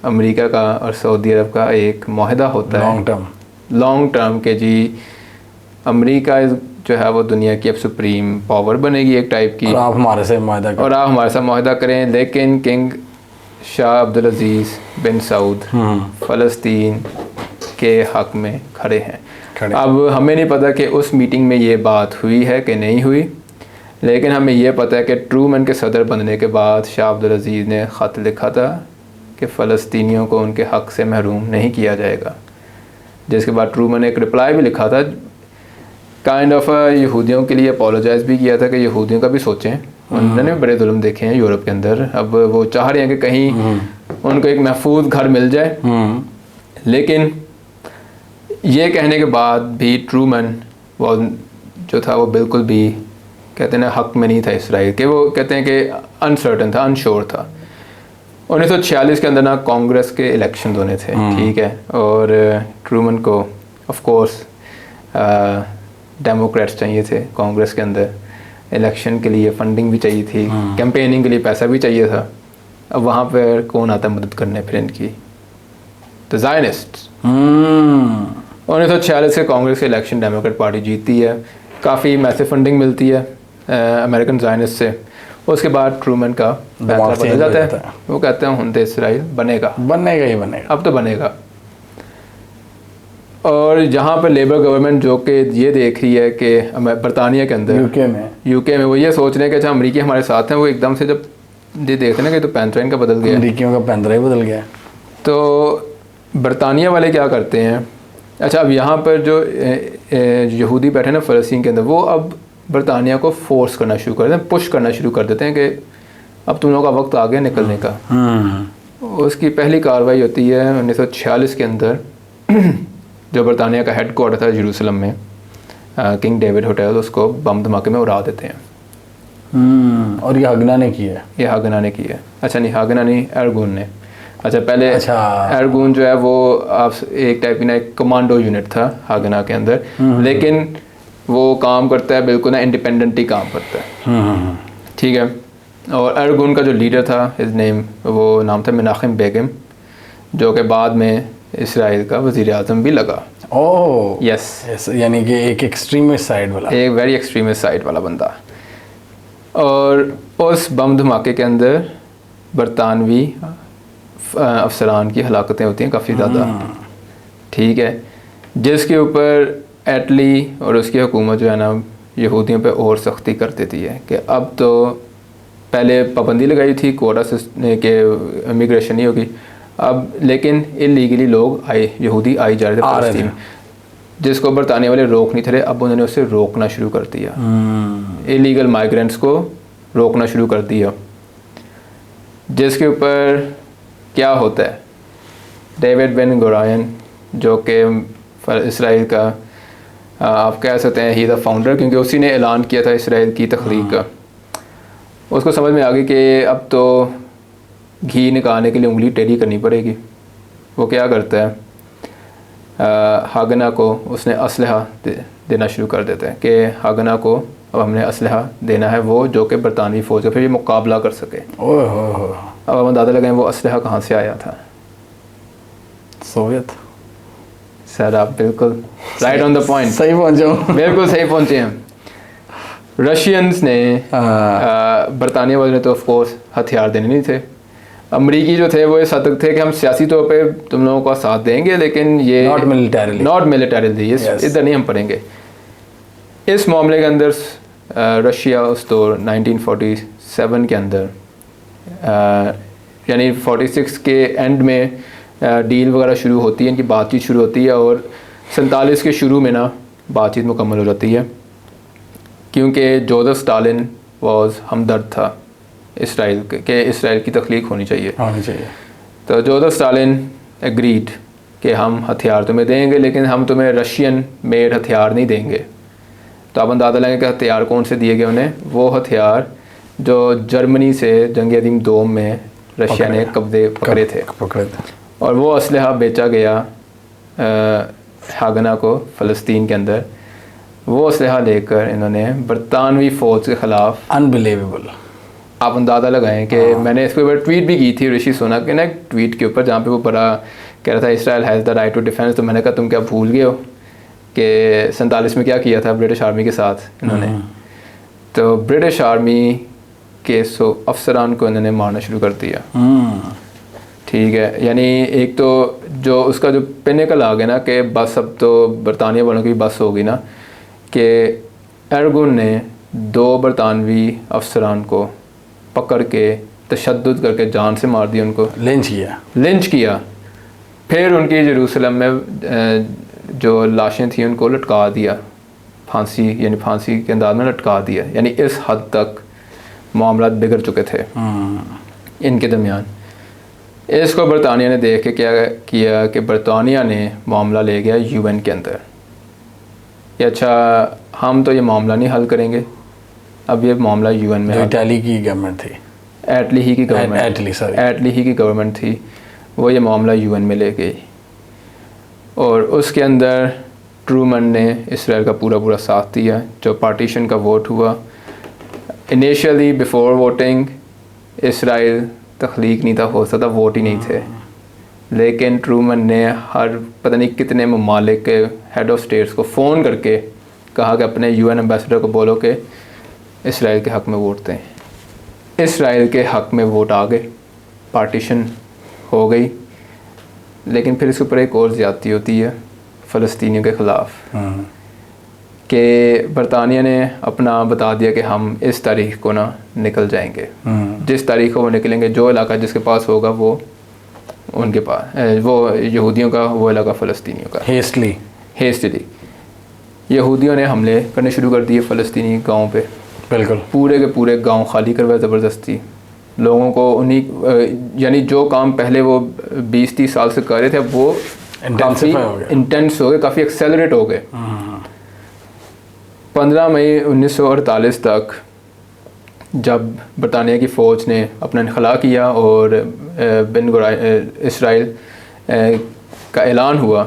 अमेरिका का और सऊदी अरब का एक माहिदा होता है लॉन्ग टर्म के जी, अमेरिका जो है वो दुनिया की अब सुप्रीम पावर बनेगी एक टाइप की, और आप हमारे साथ माहिदा करें। लेकिन किंग शाह अब्दुल अज़ीज़ बिन सऊद फ़लस्तीन के हक़ में खड़े हैं। अब हमें नहीं पता कि उस मीटिंग में ये बात हुई है कि नहीं हुई, लेकिन हमें ये पता है कि ट्रूमन के सदर बनने के बाद शाह अब्दुल अज़ीज़ ने ख़त लिखा था कि फ़लस्तीनियों को उनके हक़ से महरूम नहीं किया जाएगा, जिसके बाद ट्रूमन ने एक रिप्लाई भी लिखा था, काइंड ऑफ यहूदियों के लिए अपोलोजाइज़ भी किया था कि यहूदियों का भी सोचें, उन्होंने भी बड़े जुल्म देखे हैं यूरोप के अंदर। अब वो चाह रहे हैं कि कहीं उनको एक महफूज घर मिल जाए। लेकिन ये कहने के बाद भी ट्रूमन वो जो था वो बिल्कुल भी कहते हैं ना हक़ में नहीं था इसराइल के। वो कहते हैं कि अनसर्टन था, अनश्योर था। 1946 के अंदर ना कांग्रेस के इलेक्शन होने थे, ठीक है, और ट्रूमन को ऑफ कोर्स डेमोक्रेट्स चाहिए थे कांग्रेस के अंदर, इलेक्शन के लिए फंडिंग भी चाहिए थी, कैंपेनिंग के लिए पैसा भी चाहिए था। अब वहाँ पर कौन आता है मदद करने फिर इनकी, तो ज़ायनिस्ट। 1946 से कांग्रेस के इलेक्शन डेमोक्रेट पार्टी जीतती है, काफ़ी मैसिव फंडिंग मिलती है अमेरिकन ज़ायनिस्ट से। उसके बाद ट्रूमन का फैसला बदल जाता है, वो कहते हैं हुन तो इसराइल बनेगा ही बनेगा, अब तो बनेगा। और यहाँ पर लेबर गवर्नमेंट जो कि ये देख रही है कि बरतानिया के अंदर यूके में वो ये सोच रहे हैं कि अच्छा अमरीकी हमारे साथ हैं, वो एकदम से जब ये देखते हैं ना कि तो पैंतरा इनका बदल गया, अमरीकियों का पैंतरा ही बदल गया। तो बरतानिया वाले क्या करते हैं, अच्छा अब यहाँ पर जो यहूदी बैठे ना फ़लस्तीन के अंदर, वो अब बरतानिया को फोर्स करना शुरू कर देते हैं, पुश करना शुरू कर देते हैं कि अब तुम लोगों का वक्त आ गया निकलने का। उसकी पहली कार्रवाई होती है 1946 के अंदर, जो बरतानिया का हेड क्वार्टर था यरूशलेम में, किंग डेविड होटल, उसको बम धमाके में उड़ा देते हैं। और ये हागना ने की है, अच्छा नहीं, हागना नहीं, एरगून ने। अच्छा पहले एरगून जो है वो आप एक टाइप की ना एक कमांडो यूनिट था हागना के अंदर, लेकिन वो काम करता है बिल्कुल ना इंडिपेंडेंट ही काम करता है, ठीक है। और एरगून का जो लीडर था, हिज नेम, वो नाम था मेनाखिम बेगम, जो कि बाद में इसराइल का वज़ीर आज़म भी लगा। ओह यस, यानी कि एक एक्सट्रीमिस्ट साइड वाला, एक वेरी एक्सट्रीमिस्ट साइड वाला बंदा। और उस बम धमाके के अंदर बरतानवी अफसरान की हलाकतें होती हैं काफ़ी ज़्यादा, ठीक है, जिसके ऊपर एटली और उसकी हुकूमत जो है ना यहूदियों पे और सख्ती कर देती है कि अब तो पहले पाबंदी लगाई थी कोटा के इमिग्रेशन नहीं होगी, अब लेकिन इलीगली लोग यहूदी आई जा रहे थे फ़लस्तीन, जिसको बरतानिया वाले रोक नहीं थे, अब उन्होंने उसे रोकना शुरू कर दिया, इलीगल माइग्रेंट्स को रोकना शुरू कर दिया। जिसके ऊपर क्या होता है, डेविड बेन गुरायन जो कि इसराइल का आप कह सकते हैं ही द फाउंडर, क्योंकि उसी ने ऐलान किया था इसराइल की तख्लीक का, उसको समझ में आ गई कि अब तो घी निकालने के लिए उंगली टेढ़ी करनी पड़ेगी। वो क्या करता है, हागना को उसने असलहा देना शुरू कर देता है कि हागना को अब हमने असलहा देना है, वो जो कि बरतानवी फ़ौज का फिर ये मुकाबला कर सके। अब हम अंदाज़ा लगाएं वो असलहा कहाँ से आया था। सोवियत। सर आप बिल्कुल राइट ऑन द पॉइंट, सही पहुंचे हो। बिल्कुल सही पहुंचे हैं। रशियंस ने बरतानिया वाले ने तो ऑफ कोर्स हथियार देने नहीं थे। अमरीकी जो थे वो इस हद तक थे कि हम सियासी तौर पे तुम लोगों का साथ देंगे, लेकिन ये नॉट मिलिटरीली इधर नहीं हम पढ़ेंगे। इस मामले के अंदर रशिया उस दौर 1947 के अंदर यानी 46 के एंड में डील वगैरह शुरू होती है, इनकी बातचीत शुरू होती है, और 47 के शुरू में ना बातचीत मुकम्मल हो जाती है, क्योंकि जोसेफ स्टालिन वाज हमदर्द था इसराइल के इसराइल की तख्लीक होनी चाहिए। तो जोसेफ स्टालिन एग्रीड कि हम हथियार तुम्हें देंगे, लेकिन हम तुम्हें रशियन मेड हथियार नहीं देंगे। तो आप अंदाज़ा लगाएंगे कि हथियार कौन से दिए गए उन्हें, वो हथियार जो जर्मनी से जंग अज़ीम दोम में रशिया ने पकड़े थे, और वो असलहा बेचा गया हागना को फ़लस्तीन के अंदर। वो असलहा लेकर इन्होंने बरतानवी फ़ौज के ख़िलाफ़, अनबिलीवेबल, आप अंदाज़ा लगाएं कि मैंने इसके ऊपर ट्वीट भी की थी ऋषि सुनक के ना, एक ट्वीट के ऊपर, जहाँ पे वो बड़ा कह रहा था Israel has the right to defense. तो मैंने कहा तुम क्या भूल गए हो कि 47 में क्या किया था ब्रिटिश आर्मी के साथ इन्होंने। तो ब्रिटिश आर्मी के अफसरान को इन्होंने मारना शुरू कर दिया। ठीक है, यानी एक तो जो उसका जो पिनिकल आ गया ना कि बस अब तो बरतानिया वालों की बस होगी ना, कि एर्गुन ने 2 बरतानवी अफसरान को पकड़ के तशद्दुद करके जान से मार दिया, उनको लिंच किया। फिर उनकी जेरूसलम में जो लाशें थी उनको लटका दिया, फांसी यानी फांसी के अंदाज में लटका दिया। यानी इस हद तक मामला बिगड़ चुके थे इनके दरमियान। इसको बरतानिया ने देख के क्या किया कि बरतानिया ने मामला ले गया यूएन के अंदर कि अच्छा हम तो ये मामला नहीं हल करेंगे, अब ये मामला यूएन में। इटली की गवर्नमेंट थी, एटली ही की गवर्नमेंट थी, वो ये मामला यूएन में ले गई, और उसके अंदर ट्रूमन ने इसराइल का पूरा साथ दिया। जो पार्टीशन का वोट हुआ, इनिशियली बिफोर वोटिंग इसराइल तख्लीक नहीं था, हो सकता वोट ही नहीं थे, लेकिन ट्रूमन ने हर पता नहीं कितने ममालिक के हेड ऑफ स्टेट्स को फ़ोन करके कहा कि अपने यूएन एम्बेसडर को बोलो कि इसराइल के हक़ में वोट दें। इसराइल के हक़ में वोट आ गए, पार्टीशन हो गई। लेकिन फिर इसके ऊपर एक और ज़्यादती होती है फ़लस्तीनियों के ख़िलाफ़ कि बरतानिया ने अपना बता दिया कि हम इस तारीख को ना निकल जाएंगे, जिस तारीख को वो निकलेंगे, जो इलाका जिसके पास होगा वो उनके पास, वो यहूदियों का, वो इलाका फ़लस्तीनियों का। हेस्टली यहूदियों ने हमले करने शुरू कर दिए फ़लस्तीनी गाँव पे, बिल्कुल पूरे के पूरे गांव खाली करवाए ज़बरदस्ती लोगों को। उन्हीं यानी जो काम पहले वो 20-30 साल से कर रहे थे, अब वो इंटेंस हो गए, काफ़ी एक्सेलरेट हो गए। 15 मई 1948 तक जब बरतानिया की फ़ौज ने अपना इनखला किया और इसराइल का ऐलान हुआ,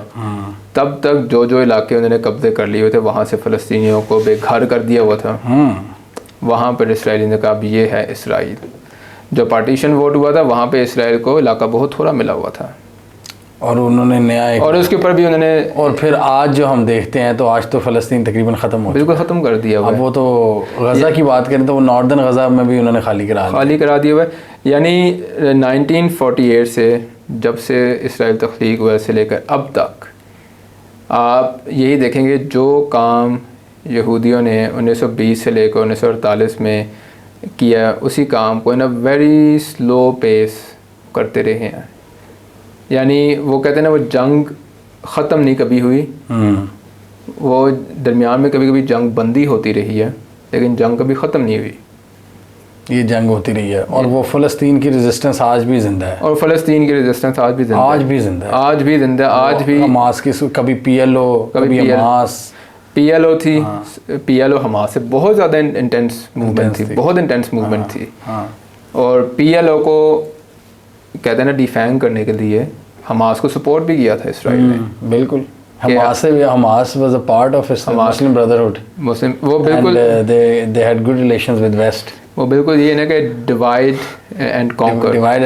तब तक जो इलाके उन्होंने कब्ज़े कर लिए हुए थे, वहाँ से फ़लस्तीनियों को बेघर कर दिया हुआ था। वहाँ पर इसराइली ने कहा अब ये है इसराइल। जो पार्टीशन वोट हुआ था वहाँ पे इसराइल को इलाका बहुत थोड़ा मिला हुआ था, और उन्होंने नया और उसके ऊपर भी उन्होंने, और फिर आज जो हम देखते हैं तो आज तो फ़लस्तीन तकरीबन ख़त्म हो, बिल्कुल ख़त्म कर दिया हुआ है। अब वो तो गज़ा की बात करें तो वो नॉर्दर्न गज़ा में भी उन्होंने खाली करा दिया हुआ है। यानी 1948 से जब से इसराइल तख्लीक हुआ से लेकर अब तक आप यही देखेंगे जो काम यहूदियों ने 1920 से लेकर 1948 में किया, उसी काम को इन अ वेरी स्लो पेस करते रहे हैं। यानी वो कहते हैं ना, वो जंग ख़त्म नहीं कभी हुई, वो दरमियान में कभी कभी जंग बंदी होती रही है, लेकिन जंग कभी ख़त्म नहीं हुई। ये जंग होती रही है, और वो फ़लस्तीन की रेजिस्टेंस आज भी ज़िंदा है, और फ़लस्तीन की रेजिस्टेंस आज भी ज़िंदा है। हमास की कभी PLO, कभी हमास, PLO थी, PLO हमास से बहुत ज़्यादा इंटेंस मूवमेंट थी, बहुत इंटेंस मूवमेंट थी। और PLO को कहते हैं ना डिफेंग करने के लिए हमास को सपोर्ट भी किया था इसराइल ने। बिल्कुल, Hamas was a part of Muslim Brotherhood, Muslim वो बिल्कुल they had good relations with west. वो बिल्कुल ये ना कि divide and conquer, divide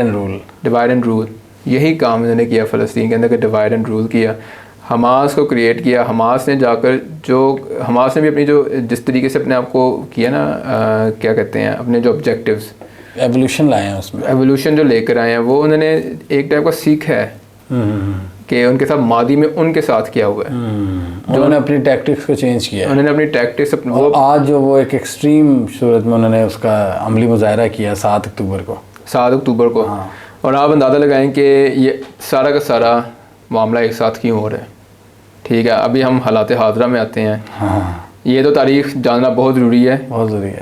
and rule, यही काम इन्होंने किया फ़लस्तीन के अंदर, कि डिवाइड एंड रूल किया, हमास को क्रिएट किया। हमास ने जाकर हमास ने भी अपनी जो जिस तरीके से अपने आप को किया ना, क्या कहते हैं, अपने जो ऑब्जेक्टिव्स, एवोल्यूशन लाए हैं उसमें, एवोल्यूशन जो लेकर आए हैं, वो उन्होंने एक टाइप का सीख है कि उनके साथ मादी में उनके साथ किया हुआ है, जो उन्होंने अपनी टैक्टिक्स को चेंज किया है। उन्होंने अपनी टैक्टिक्स वो आज जो वो एक एक्सट्रीम सूरत में उन्होंने उसका अमली मुजाहरा किया 7 अक्टूबर को। हाँ। और आप अंदाज़ा लगाएं कि ये सारा का सारा मामला एक साथ क्यों हो रहा है। ठीक है, अभी हम हालात हाज़रा में आते हैं। हाँ। ये तो तारीख़ जानना बहुत ज़रूरी है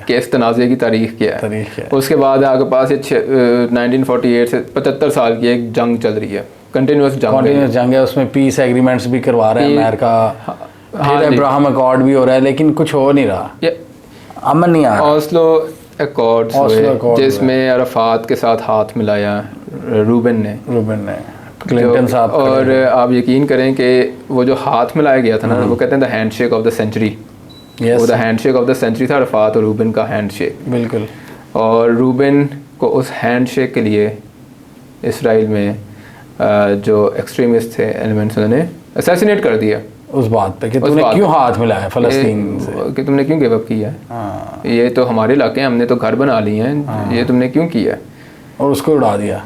कि इस तनाज़े की तारीख़ क्या है। उसके बाद आपके पास ये 1948 से 75 साल की एक जंग चल रही है, कंटिन्यूस जंग है, उसमें पीस एग्रीमेंट्स भी करवा रहे हैं अमेरिका, अब्राहम अकॉर्ड भी हो रहा है, लेकिन कुछ हो नहीं रहा, अमन नहीं आ रहा। ऑस्लो अकॉर्ड जिसमें अरफात के साथ हाथ मिलाया रूबेन ने क्लिंटन साहब, और आप यकीन करें कि वो जो हाथ मिलाया गया था ना, वो कहते हैं the handshake of the century. वो the handshake of the century था, अरफात और रूबेन का हैंडशेक। बिल्कुल। और रूबेन को उस हैंडशेक के लिए इसराइल में जो एक्सट्रीमिस्ट थे एलिमेंट्स, उन्होंने असैसिनेट कर दिया उस बात पे कि तुमने क्यों हाथ मिलाया फ़लस्तीन से, कि तुमने क्यों गिव अप किया है। हाँ। ये तो हमारे इलाके हैं, हमने तो घर बना लिए हैं। हाँ। ये तुमने क्यों किया है। और उसको उड़ा दिया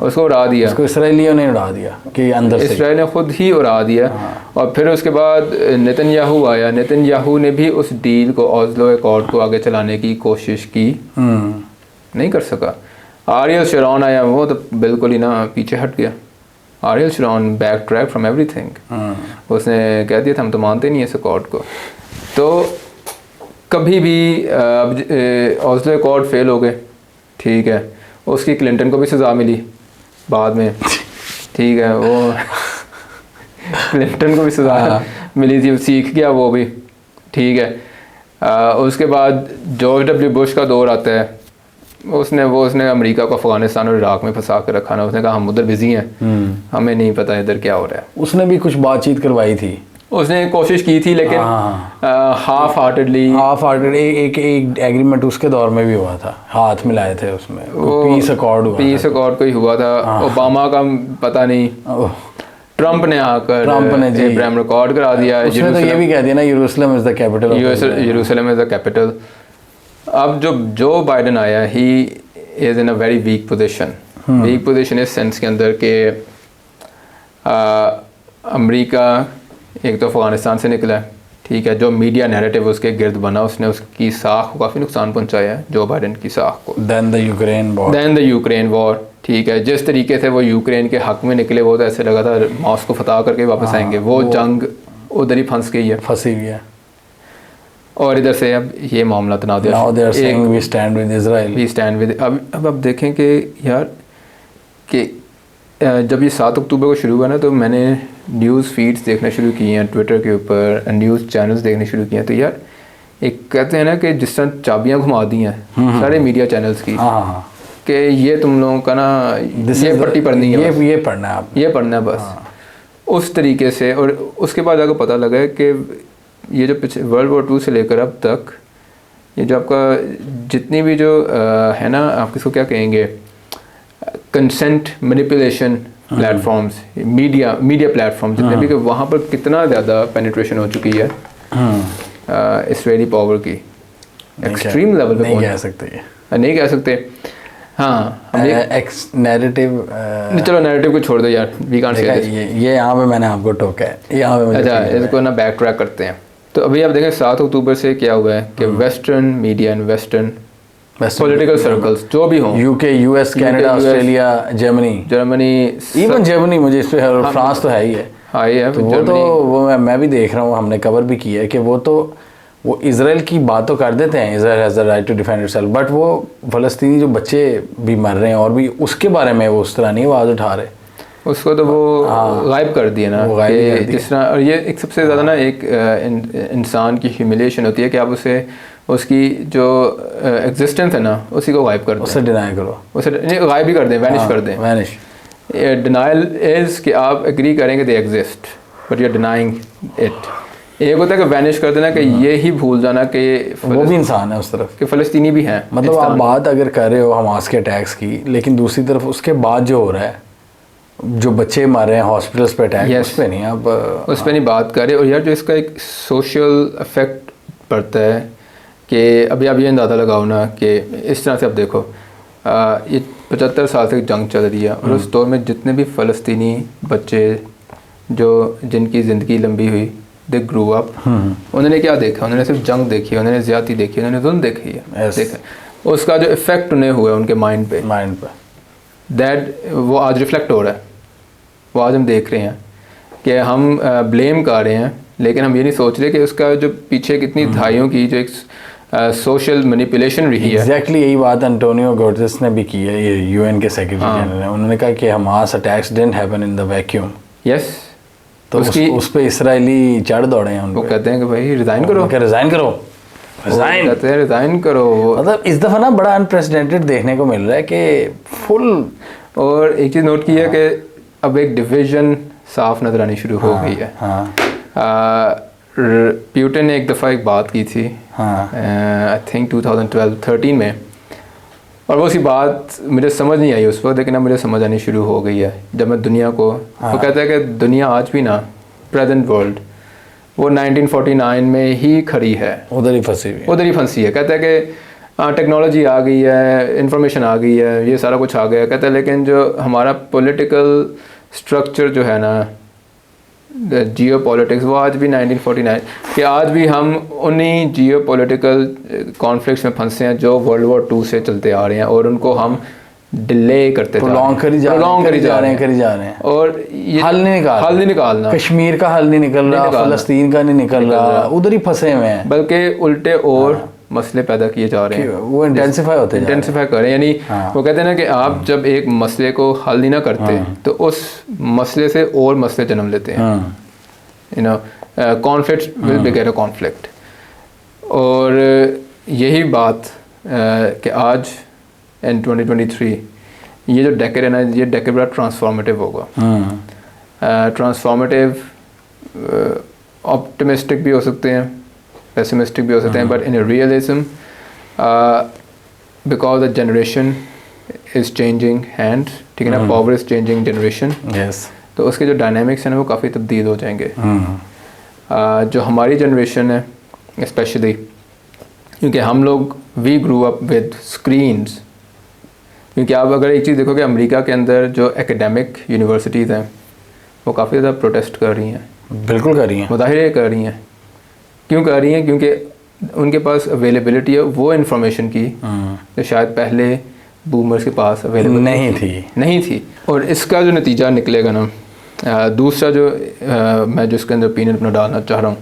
उसको इसराइलियों ने उड़ा दिया कि अंदर से इसराइल ने खुद ही उड़ा दिया। हाँ। और फिर उसके बाद नेतन्याहू आया, नेतन्याहू ने भी उस डील को, ऑस्लो अकॉर्ड को आगे चलाने की कोशिश की, नहीं कर सका। आरियल शरॉन आया, वो तो बिल्कुल ही ना पीछे हट गया। Areal शरॉन back track from everything. उसने कह दिया था हम तो मानते नहीं इस अकॉर्ड को। तो कभी भी ऑस्लो अकॉर्ड फेल हो गए, ठीक है, उसकी क्लिंटन को भी सज़ा मिली बाद में, ठीक है, वो क्लिंटन को भी सज़ा मिली थी, सीख गया वो भी, ठीक है। उसके बाद जॉर्ज डब्ल्यू बुश का दौर आता है, उसने अमेरिका को अफ़गानिस्तान और इराक़ में फंसा कर रखा ना। उसने कहा हम उधर बिजी हैं, हमें नहीं पता इधर क्या हो रहा है। उसने भी कुछ बातचीत करवाई थी, उसने कोशिश की थी, लेकिन हाफ हार्टेड एक एग्रीमेंट उसके दौर में भी हुआ था, हाथ मिलाए थे उसमें, पीस अकॉर्ड कोई हुआ था। ओबामा का पता नहीं, ट्रंप ने आकर अब्राहम अकॉर्ड करा दिया। उसने तो ये भी कह दिया ना, यरूशलेम इज़ द कैपिटल, यरूशलेम इज़ द कैपिटल। अब जो बाइडन आया, he is in a very weak position इस सेंस के अंदर कि अमेरिका एक तो अफ़गानिस्तान से निकला है, ठीक है, जो मीडिया नैरेटिव उसके गिर्द बना, उसने उसकी साख को काफ़ी नुकसान पहुंचाया है, जो बाइडन की साख को। दैन द यूक्रेन वॉर, ठीक है, जिस तरीके से वो यूक्रेन के हक में निकले, वो तो ऐसे लगा था मॉस्को फतह करके वापस आएंगे। वो जंग उधर ही फंसी हुई है। और इधर से अब ये मामला वी स्टैंड विद अब देखें कि यार कि जब ये 7 अक्टूबर को शुरू हुआ ना, तो मैंने न्यूज़ फीड्स देखना शुरू किए हैं ट्विटर के ऊपर, न्यूज़ चैनल्स देखने शुरू किए हैं। तो यार एक कहते हैं ना कि जिस तरह चाबियाँ घुमा दी हैं सारे मीडिया चैनल्स की, कि ये तुम लोगों का ना ये पट्टी पढ़नी है, ये पढ़ना है, आप ये पढ़ना है बस, उस तरीके से। और उसके बाद जाकर पता लगा कि ये जो वर्ल्ड वॉर 2 से लेकर अब तक ये जो आपका जितनी भी जो है ना, आप किसको क्या कहेंगे, consent manipulation platforms, media platform जितने भी, कि वहाँ पर कितना ज़्यादा पेनिट्रेशन हो चुकी है इसराइली पावर की, एक्सट्रीम लेवल पे नहीं कह सकते। हाँ, नैरेटिव, चलो नैरेटिव को छोड़ दो यार, वी कांट से ये यहाँ पे मैंने आपको टोका है, यहाँ पे अच्छा इसको ना बैक ट्रैक करते हैं। तो अभी आप देखें 7 अक्टूबर से क्या हुआ है कि western media and western political circles जो भी हों, UK, US, Canada, Australia, Germany, even Germany, मुझे इस पे फ्रांस तो है ही है, तो वो मैं भी देख रहा हूँ, हमने कवर भी किया है कि वो इज़राइल की बात तो कर देते हैं, Israel has the right to defend itself, but वो फ़लस्तीनी जो बच्चे भी मर रहे हैं और भी उसके बारे में वो उस तरह नहीं आवाज़ उठा रहे, उसको तो वो गायब कर दिया ना, जिस तरह। और ये एक सबसे ज़्यादा ना एक इंसान की ह्यूमिलिएशन होती है कि आप उसे उसकी जो एग्जिस्टेंस है ना, उसी को गायब कर दें, उसे डिनाई करो, उसे गायब ही कर दें, वैनिश कर दें। डिनाइल इज़ कि आप एग्री करेंगे they exist but you are denying it. एक होता है कि वैनिश कर देना कि ये ही भूल जाना कि वो भी इंसान है उस तरफ, कि फ़लस्तीनी भी हैं। मतलब आप बात अगर कर रहे हो हमास के अटैक्स की, लेकिन दूसरी तरफ उसके बाद जो हो रहा है, जो बच्चे मारे हैं हॉस्पिटल्स पे अटैक, उस पर नहीं आप उस पर नहीं बात करें। और यार जो इसका एक सोशल इफेक्ट पड़ता है कि अभी आप ये अंदाज़ा लगाओ ना कि इस तरह से आप देखो ये 75 साल से जंग चल रही है और उस दौर में जितने भी फ़लस्तीनी बच्चे जो जिनकी ज़िंदगी लंबी हुई, दे ग्रो अप, उन्होंने क्या देखा? उन्होंने सिर्फ जंग देखी, उन्होंने ज़्यादती देखी, उन्होंने जुल्म देखी है, देखा उसका जो इफ़ेक्ट उन्हें हुआ उनके माइंड पे दैट वो आज रिफ्लेक्ट हो रहा है। वो आज हम देख रहे हैं कि हम ब्लेम कर रहे हैं, लेकिन हम ये नहीं सोच रहे कि उसका जो पीछे कितनी दहाइयों की जो एक सोशल मैनिपुलेशन रही है। एग्जैक्टली यही बात एंटोनियो गुटेरेस ने भी की है, ये यूएन के सेक्रेटरी जनरल ने। उन्होंने कहा कि Hamas attacks didn't happen in the vacuum. Yes, तो उस पे इसराइली चढ़ दौड़े हैं। वो कहते हैं कि भाई रिज़ाइन करो, रिज़ाइन करो, कहते हैं रिज़ाइन करो। मतलब इस दफ़ा ना बड़ा अनप्रेसिडेंटेड देखने को मिल रहा है कि फुल। और एक चीज़ नोट की है कि अब एक डिवीज़न साफ नजर आनी शुरू हो गई है। प्यूटन ने एक दफ़ा एक बात की थी, आई थिंक 2012-13 में, और वो सी बात मुझे समझ नहीं आई उस वक्त, लेकिन अब मुझे समझ आनी शुरू हो गई है जब मैं दुनिया को वो कहता है कि दुनिया आज भी ना प्रेजेंट वर्ल्ड वो 1949 में ही खड़ी है, उधर ही फंसी है। कहता है कि टेक्नोलॉजी आ गई है, इंफॉर्मेशन आ गई है, ये सारा कुछ आ गया, कहता है लेकिन जो हमारा पॉलिटिकल स्ट्रक्चर जो है ना, जियो पॉलिटिक्स, वो आज भी 1949 कि आज भी हम उन्हीं जियो पॉलिटिकल कॉन्फ्लिक्ट्स में फंसे हैं जो वर्ल्ड वॉर 2 से चलते आ रहे हैं, और उनको हम डिले करते जा रहे हैं और ये हल नहीं निकालना। कश्मीर का हल नहीं निकल रहा, फ़लस्तीन का नहीं निकल रहा, उधर ही फंसे हुए हैं, बल्कि उल्टे और मसले पैदा किए जा रहे हैं, वो इंटेंसिफाई कर रहे हैं। यानी वो कहते हैं ना कि आप जब एक मसले को हल नहीं ना करते तो उस मसले से और मसले जन्म लेते हैं। You know, conflict will begin a conflict. और यही बात कि आज इन 2023 ये जो डेकेड है ना, ये डेकेड बड़ा ट्रांसफॉर्मेटिव होगा। ट्रांसफॉर्मेटिव ऑप्टिमिस्टिक भी हो सकते हैं, पेसिमिस्टिक भी हो सकते हैं, but in realism because the generation is changing hands, ठीक है ना, पावर इज़ चेंजिंग जनरेशन, तो उसके जो डायनामिक्स हैं वो काफ़ी तब्दील हो जाएंगे। जो हमारी जनरेशन है स्पेशली, क्योंकि हम लोग we grew up with screens, क्योंकि आप अगर एक चीज़ देखोगे अमेरिका के अंदर जो एकेडमिक यूनिवर्सिटीज़ हैं वो काफ़ी ज़्यादा प्रोटेस्ट कर रही हैं, बिल्कुल कर रही हैं, मुजाहिरे कर रही हैं। क्यों कर रही हैं? क्योंकि उनके पास अवेलेबिलिटी है वो इन्फॉर्मेशन की जो शायद पहले बूमर्स के पास अवेलेबल नहीं थी। और इसका जो नतीजा निकलेगा ना, दूसरा जो मैं जिसके अंदर ओपिनियन अपना डालना चाह रहा हूँ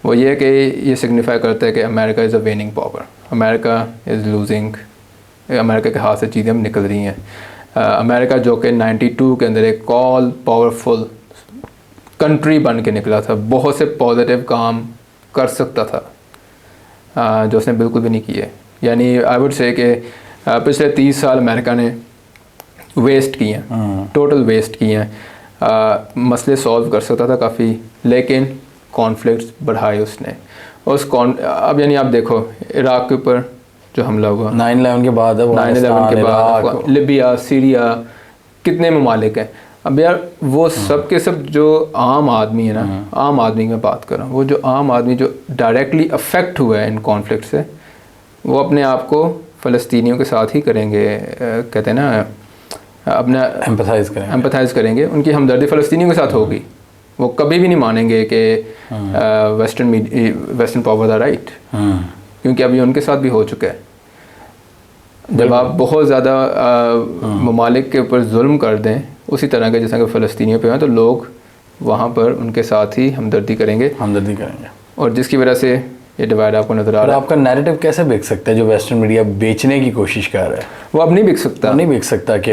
वो ये है कि ये सिग्निफाई करता है कि America is a winning power, America is losing, America के हाथ से चीज़ें हम निकल रही हैं। अमेरिका जो कि 92 के अंदर एक ऑल पावरफुल कंट्री बन के निकला था, बहुत से पॉजिटिव काम कर सकता था, जो उसने बिल्कुल भी नहीं किए। यानी आई वुड से कि पिछले 30 साल अमेरिका ने वेस्ट किए हैं, टोटल वेस्ट किए हैं। मसले सॉल्व कर सकता था काफ़ी, लेकिन कॉन्फ्लिक्ट्स बढ़ाए उसने। अब यानी आप देखो इराक़ के ऊपर जो हमला हुआ 9/11 के बाद, 9/11 के बाद लिबिया, सीरिया, कितने ममालिक हैं। अब यार वो सब के सब जो आम आदमी है ना, आम आदमी की मैं बात कर रहा हूँ, वो जो आम आदमी जो डायरेक्टली अफेक्ट हुआ है इन कॉन्फ्लिक्ट से, वो अपने आप को फ़लस्तीनियों के साथ ही करेंगे, कहते हैं ना, अपना एम्पथाइज़ करेंगे, उनकी हमदर्दी फ़लस्तीनियों के साथ होगी। वो कभी भी नहीं मानेंगे कि वेस्टर्न पावर आर राइट, क्योंकि अभी उनके साथ भी हो चुका है। जब आप बहुत ज़्यादा ममालिक के ऊपर जुल्म कर दें उसी तरह के जैसा कि फ़लस्तीनियों पे हैं, तो लोग वहाँ पर उनके साथ ही हमदर्दी करेंगे और जिसकी वजह से ये डिवाइड आपको नज़र आ रहा है। आपका नैरेटिव कैसे बिक सकता है जो वेस्टर्न मीडिया बेचने की कोशिश कर रहा है? वो अब नहीं बिक सकता कि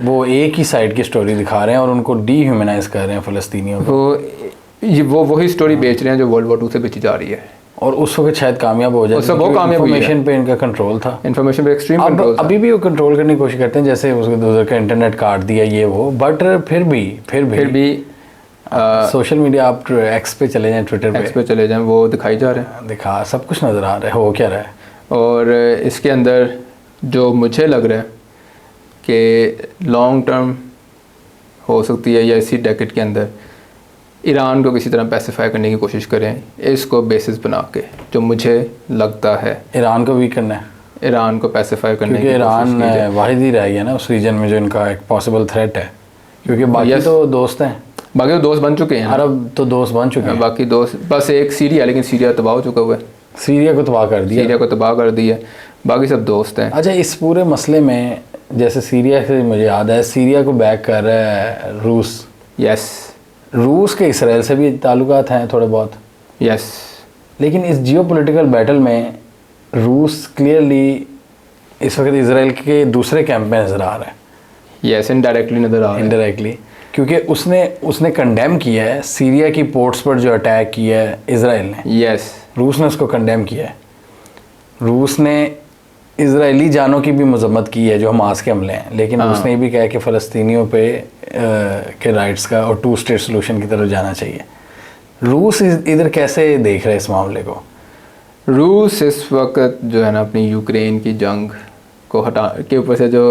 वो एक ही साइड की स्टोरी दिखा रहे हैं और उनको डीह्यूमनाइज कर रहे हैं फ़लस्तीनियों को। वो वही स्टोरी बेच रहे हैं जो वर्ल्ड वॉर 2 से बेची जा रही है। और उस वक्त शायद कामयाब हो जाए, उस वक्त वो कामयाब हुई है। इन्फॉर्मेशन पे इनका कंट्रोल था, इन्फॉर्मेशन पे एक्सट्रीम अब कंट्रोल था। अभी भी वो कंट्रोल करने की कोशिश करते हैं, जैसे उसके दूसरे का इंटरनेट काट दिया ये वो, बट फिर भी सोशल मीडिया, आप एक्स पे चले जाएं, ट्विटर एक्स पे चले जाएं, वो दिखाई जा रहे हैं, दिखा सब कुछ नज़र आ रहा है, हो क्या रहा है। और इसके अंदर जो मुझे लग रहा है कि लॉन्ग टर्म हो सकती है, या इसी डेकेड के अंदर ईरान को किसी तरह पैसिफाई करने की कोशिश करें, इसको बेसिस बना के, जो मुझे लगता है ईरान को वीक करना है, ईरान को पैसिफाई करने क्योंकि की ईरान कोशिश की जाए। वाहिद ही रह गया ना उस रीजन में जो इनका एक पॉसिबल थ्रेट है, क्योंकि बाकी तो दोस्त हैं, बाकी तो दोस्त बन चुके हैं, अरब तो दोस्त बन चुके हैं, बाकी दोस्त बस एक सीरिया, लेकिन सीरिया तबाह हो चुका हुआ है, सीरिया को तबाह कर दिया, सीरिया को तबाह कर दिया, बाकी सब दोस्त हैं। अच्छा, इस पूरे मसले में जैसे सीरिया से मुझे याद है, सीरिया को बैक कर रहा है रूस, यस, रूस के इसराइल से भी ताल्लुकात हैं थोड़े बहुत, यस, लेकिन इस जियोपॉलिटिकल बैटल में रूस क्लियरली इस वक्त इसराइल के दूसरे कैंप में नज़र आ रहा है, यस, इनडायरेक्टली नज़र आ रहा है, इनडायरेक्टली, क्योंकि उसने कंडेम किया है सीरिया की पोर्ट्स पर जो अटैक किया है इसराइल ने, यस, रूस ने उसको कंडेम किया है, रूस ने इजरायली जानों की भी मजम्मत की है जो हमास के हमले हैं, लेकिन उसने ये भी कहा कि फ़लस्तीनियों पे के राइट्स का और टू स्टेट सोल्यूशन की तरफ जाना चाहिए। रूस इधर कैसे देख रहे हैं इस मामले को? रूस इस वक्त जो है ना अपनी यूक्रेन की जंग को हटा के ऊपर से जो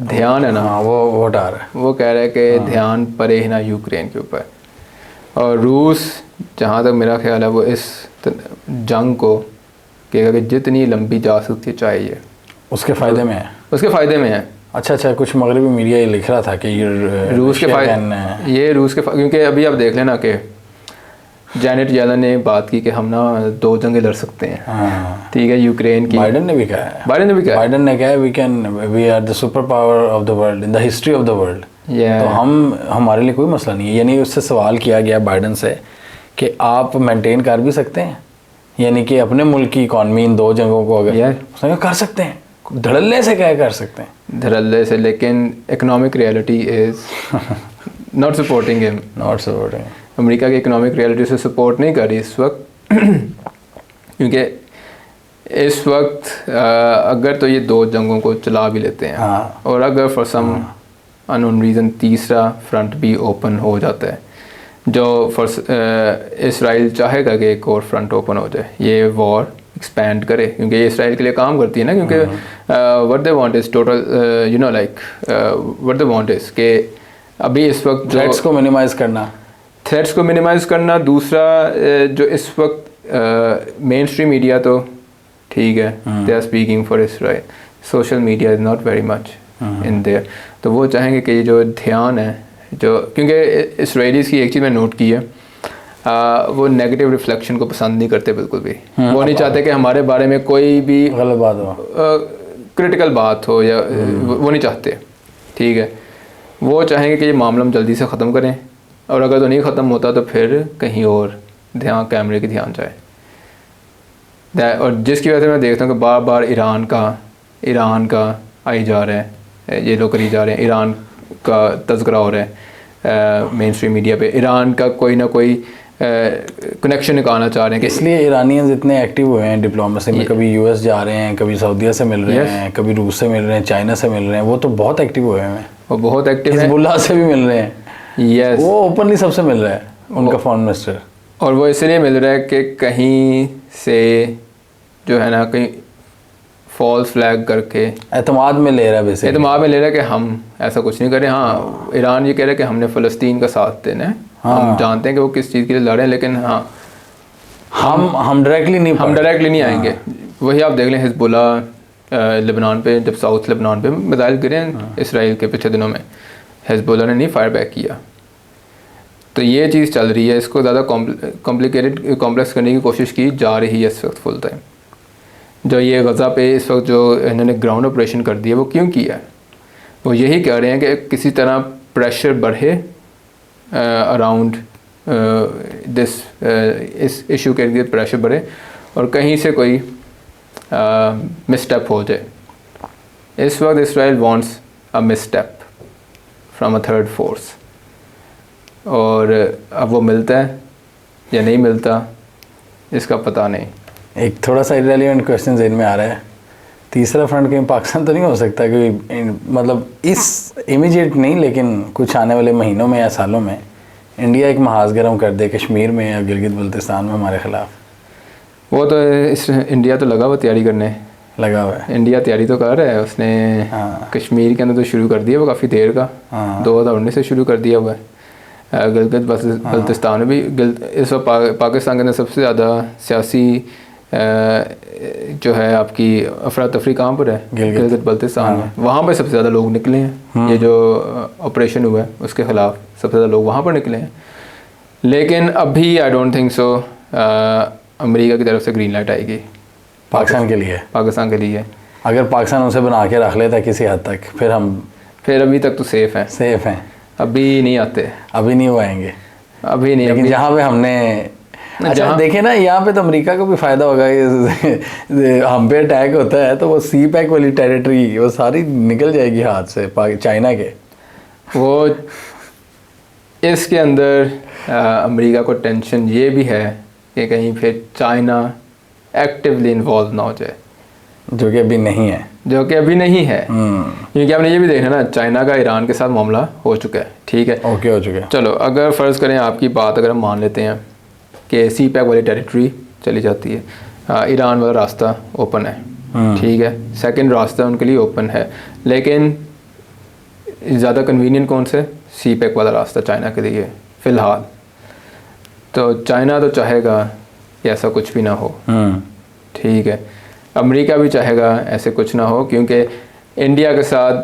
ध्यान है ना, हाँ, वो हटा रहा है, वो कह रहा है कि ध्यान पड़े ही ना यूक्रेन के ऊपर, और रूस जहाँ तक मेरा ख्याल है वो इस जंग को कहेगा कि जितनी लंबी जा सकती है चाहिए, उसके फ़ायदे में है, उसके फ़ायदे में है। अच्छा, कुछ मगरबी मीडिया ये लिख रहा था कि रूस के फायदे, ये रूस के क्योंकि अभी आप देख लेना कि जैनेट येलन ने बात की कि हम ना 2 जंगें लड़ सकते हैं, हाँ, ठीक है, यूक्रेन की, बाइडन ने भी कहा है, बाइडन ने कहा we are the super power of the world in the history of the world, तो हमारे लिए कोई मसला नहीं है। यानी उससे सवाल किया गया बाइडन से कि आप मेंटेन कर भी सकते हैं, यानी कि अपने मुल्क की इकॉनमी इन 2 जंगों को, अगर उसने कहा कर सकते हैं, धड़ल्ले से क्या कर सकते हैं, धड़ल्ले से, लेकिन economic reality is not supporting him, not supporting, America की इकोनॉमिक रियलिटी से सपोर्ट नहीं कर रही इस वक्त क्योंकि इस वक्त अगर तो ये 2 जंगों को चला भी लेते हैं, हाँ, और अगर फॉर सम अननोन रीज़न तीसरा फ्रंट भी ओपन हो जाता है, जो इसराइल चाहेगा कि एक और फ्रंट ओपन हो जाए, ये वॉर एक्सपैंड करे, क्योंकि ये इसराइल के लिए काम करती है ना, क्योंकि what they want is total what they want is कि अभी इस वक्त थ्रेट्स को मिनिमाइज़ करना, दूसरा जो इस वक्त मेन स्ट्रीम मीडिया तो ठीक है, they are speaking for Israel, social media is not very much in there, तो वो चाहेंगे कि ये जो ध्यान है, जो क्योंकि इसराइलीज़ की एक चीज़ मैं नोट की है, वो नेगेटिव रिफ्लेक्शन को पसंद नहीं करते बिल्कुल भी, वो नहीं चाहते कि हमारे बारे में कोई भी गलत बात हो, क्रिटिकल बात हो, या वो नहीं चाहते, ठीक है, वो चाहेंगे कि ये मामला हम जल्दी से ख़त्म करें, और अगर तो नहीं ख़त्म होता तो फिर कहीं और कैमरे की ध्यान जाए, और जिसकी वजह से मैं देखता हूँ कि बार बार ईरान का आई जा रहा है, ये लोग करी जा रहे हैं, ईरान का तज़किरा हो रहा है मेन स्ट्रीम मीडिया पे, ईरान का कोई ना कोई कनेक्शन निकालना चाह रहे हैं, इसलिए ईरानियंस इतने एक्टिव हुए हैं डिप्लोमेसी में, कभी यूएस जा रहे हैं, कभी सऊदीया से मिल रहे हैं, कभी रूस से मिल रहे हैं, चाइना से मिल रहे हैं, वो तो बहुत एक्टिव हुए हैं, वो बहुत एक्टिव है, हिजबुल्लाह से भी मिल रहे हैं, यस, वो ओपनली सबसे मिल रहा है उनका फॉरेन मिनिस्टर, और वो इसलिए मिल रहा है कि कहीं से जो है ना कहीं फॉल्स फ्लैग करके एतमाद में ले रहा है, वैसे एतमाद में ले रहा है कि हम ऐसा कुछ नहीं कर रहे। हाँ, ईरान ये कह रहा है कि हमने फ़लस्तीन का साथ देना है, हम जानते हैं कि वो किस चीज़ के लिए लड़ रहे हैं, लेकिन हाँ हम डायरेक्टली नहीं आएंगे। वही आप देख लें, हिजबुल्लाह लेबनान पे, जब साउथ लेबनान पे मिसाइल गिरे इसराइल के पिछले दिनों में, हिजबुल्लाह ने नहीं फायर बैक किया, तो ये चीज़ चल रही है, इसको ज़्यादा कॉम्प्लेक्स करने की कोशिश की जा रही है इस वक्त फुल टाइम। जो ये गज़ा पे इस वक्त जो इन्होंने ग्राउंड ऑपरेशन कर दिया, वो क्यों किया है? वो यही कह रहे हैं कि किसी तरह प्रेशर बढ़े अराउंड दिस, इस इशू के लिए प्रेशर बढ़े और कहीं से कोई मिसस्टेप हो जाए। इस वक्त Israel wants a misstep from a third force, और अब वो मिलता है या नहीं मिलता इसका पता नहीं। एक थोड़ा सा इरेलीवेंट क्वेश्चन जेन में आ रहा है, तीसरा फ्रंट कहीं पाकिस्तान तो नहीं हो सकता? क्योंकि मतलब इस इमीडिएट नहीं, लेकिन कुछ आने वाले महीनों में या सालों में इंडिया एक महाज गर्म कर दे कश्मीर में या गिलगित बल्तिस्तान में हमारे ख़िलाफ़। वो तो इस इंडिया तो लगा हुआ तैयारी करने, लगा हुआ है। इंडिया तैयारी तो कर रहा है उसने। हाँ। कश्मीर के अंदर तो शुरू कर दिया वो काफ़ी देर का। हाँ। 2019 से शुरू कर दिया हुआ है। गिलगित बल्तिस्तान में भी इस वक्त पाकिस्तान के अंदर सबसे ज़्यादा सियासी जो है आपकी अफरा तफरी कहाँ पर है? गिलगित बल्तिस्तान में। वहाँ पर सबसे ज़्यादा लोग निकले हैं। ये जो ऑपरेशन हुआ है उसके ख़िलाफ़ सबसे ज़्यादा लोग वहाँ पर निकले हैं। लेकिन अभी I don't think so America की तरफ से ग्रीन लाइट आएगी पाकिस्तान के लिए। पाकिस्तान के लिए अगर पाकिस्तान उसे बना के रख लेता किसी हद तक, फिर अभी तक तो सेफ़ हैं। अभी नहीं आते, अभी नहीं वो आएंगे, अभी नहीं। लेकिन जहाँ पे हमने अच्छा देखे ना, यहाँ पे तो अमेरिका को भी फ़ायदा होगा। हम पे अटैक होता है तो वो सी पैक वाली टेरिटरी वो सारी निकल जाएगी हाथ से चाइना के। वो इसके अंदर अमेरिका को टेंशन ये भी है कि कहीं फिर चाइना एक्टिवली इन्वॉल्व ना हो जाए, जो कि अभी नहीं है। क्योंकि आपने ये भी देखा ना, चाइना का ईरान के साथ मामला हो चुका है, ठीक है, ओके हो चुका है। चलो अगर फ़र्ज़ करें आपकी बात अगर हम मान लेते हैं कि सी पैक वाली टेरिटरी चली जाती है, ईरान वाला रास्ता ओपन है, ठीक है, सेकंड रास्ता उनके लिए ओपन है, लेकिन ज़्यादा कन्वीनियंट कौन से? सी पैक वाला रास्ता चाइना के लिए फ़िलहाल। तो चाइना तो चाहेगा कि ऐसा कुछ भी ना हो, ठीक है, अमेरिका भी चाहेगा ऐसे कुछ ना हो, क्योंकि इंडिया के साथ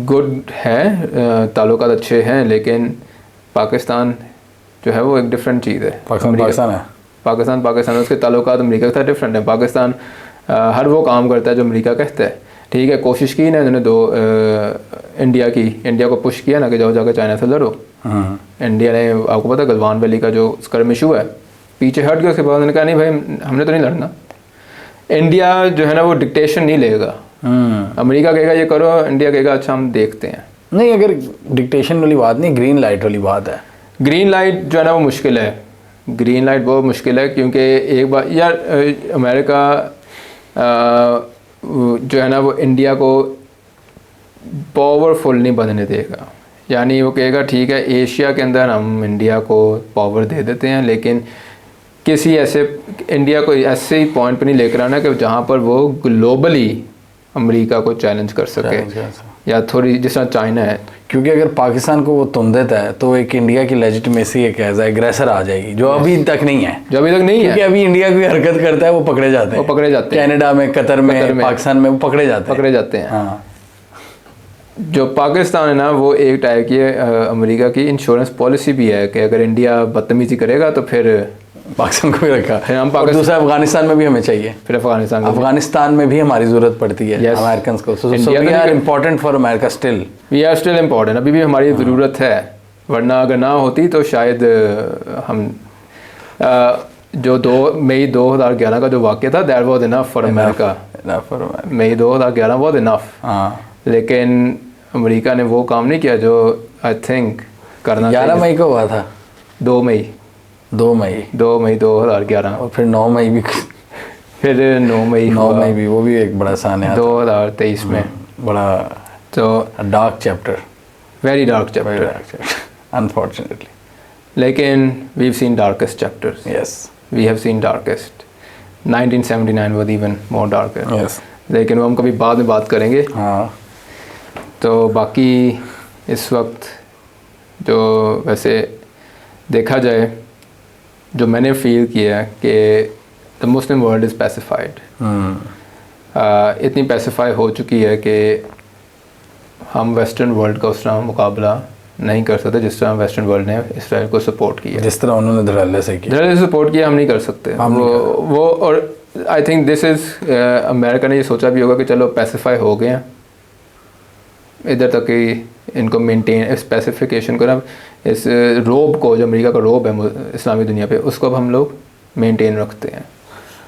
गुड है, ताल्लुकात अच्छे हैं, लेकिन पाकिस्तान जो है वो एक डिफरेंट चीज़ है। पाकिस्तान उसके ताल्लुकात अमेरिका के साथ डिफरेंट है। पाकिस्तान हर वो काम करता है जो अमेरिका कहता है, ठीक है। कोशिश की ना उन्होंने इंडिया को पुश किया ना कि जाओ जाकर चाइना से लड़ो। इंडिया ने, आपको पता है गलवान वैली का जो स्कर्मिश हुआ है, पीछे हट गया। उसके बाद उन्होंने कहा नहीं भाई हमने तो नहीं लड़ना। इंडिया जो है ना वो डिक्टेशन नहीं लेगा। अमेरिका कहेगा ये करो, इंडिया कहेगा अच्छा हम देखते हैं। नहीं, अगर डिक्टेशन वाली बात नहीं, ग्रीन लाइट वाली बात है। ग्रीन लाइट जो है ना वो मुश्किल है, ग्रीन लाइट बहुत मुश्किल है, क्योंकि एक बार यार अमेरिका जो है ना वो इंडिया को पावरफुल नहीं बनने देगा। यानी वो कहेगा ठीक है एशिया के अंदर हम इंडिया को पावर दे देते हैं, लेकिन किसी ऐसे इंडिया को ऐसे ही पॉइंट पे नहीं लेकर आना कि जहाँ पर वो ग्लोबली अमेरिका को चैलेंज कर सके, या थोड़ी जिस तरह चाइना है। क्योंकि अगर पाकिस्तान को वो तुम देता है तो एक इंडिया की लेजिटिमेसी एक एज एग्रेसर आ जाएगी, जो अभी तक नहीं है। क्योंकि अभी इंडिया कोई हरकत करता है वो पकड़े जाते हैं। कनाडा में, कतर में, पाकिस्तान में वो पकड़े जाते हैं। हाँ। जो पाकिस्तान है ना वो एक टाइप की अमेरिका की इंश्योरेंस पॉलिसी भी है कि अगर इंडिया बदतमीजी करेगा तो फिर पाकिस्तान को भी रखा। फिर हम और दूसरा अफगानिस्तान में भी हमें चाहिए। फिर अफगानिस्तान में भी हमारी ज़रूरत पड़ती है अमेरिकन को। So we are important for America still. We are still important, अभी भी हमारी ज़रूरत है, वरना अगर ना होती तो शायद हम जो 2 मई 2011 का जो वाक़या था that was enough for America. May 2011 was enough. लेकिन अमेरिका ने वो काम नहीं किया जो आई थिंक करना 11 मई को हुआ था। 2 मई 2011 और फिर 9 मई भी। फिर 9 मई भी, वो भी एक बड़ा सान है 2023 में। बड़ा तो dark chapter, very dark chapter unfortunately. लेकिन we have seen darkest chapters. Yes, we have seen darkest. 1979 was even more darker. Yes, लेकिन वो हम कभी बाद में बात करेंगे। हाँ। तो बाकी इस वक्त जो वैसे देखा जाए, जो मैंने फील किया कि the Muslim world is pacified. इतनी पैसिफाई हो चुकी है कि हम वेस्टर्न वर्ल्ड का उस तरह मुकाबला नहीं कर सकते जिस तरह वेस्टर्न वर्ल्ड ने इसराइल को सपोर्ट किया, जिस तरह उन्होंने धड़ल्ले से सपोर्ट किया। हम नहीं कर सकते वो और I think this is America ने ये सोचा भी होगा कि चलो पैसिफाई हो गए हैं, इधर तक कि इनको मेंटेन स्पेसिफिकेशन को ना, इस रोब को, जो अमेरिका का रोब है इस्लामी दुनिया पे, उसको अब हम लोग मेंटेन रखते हैं।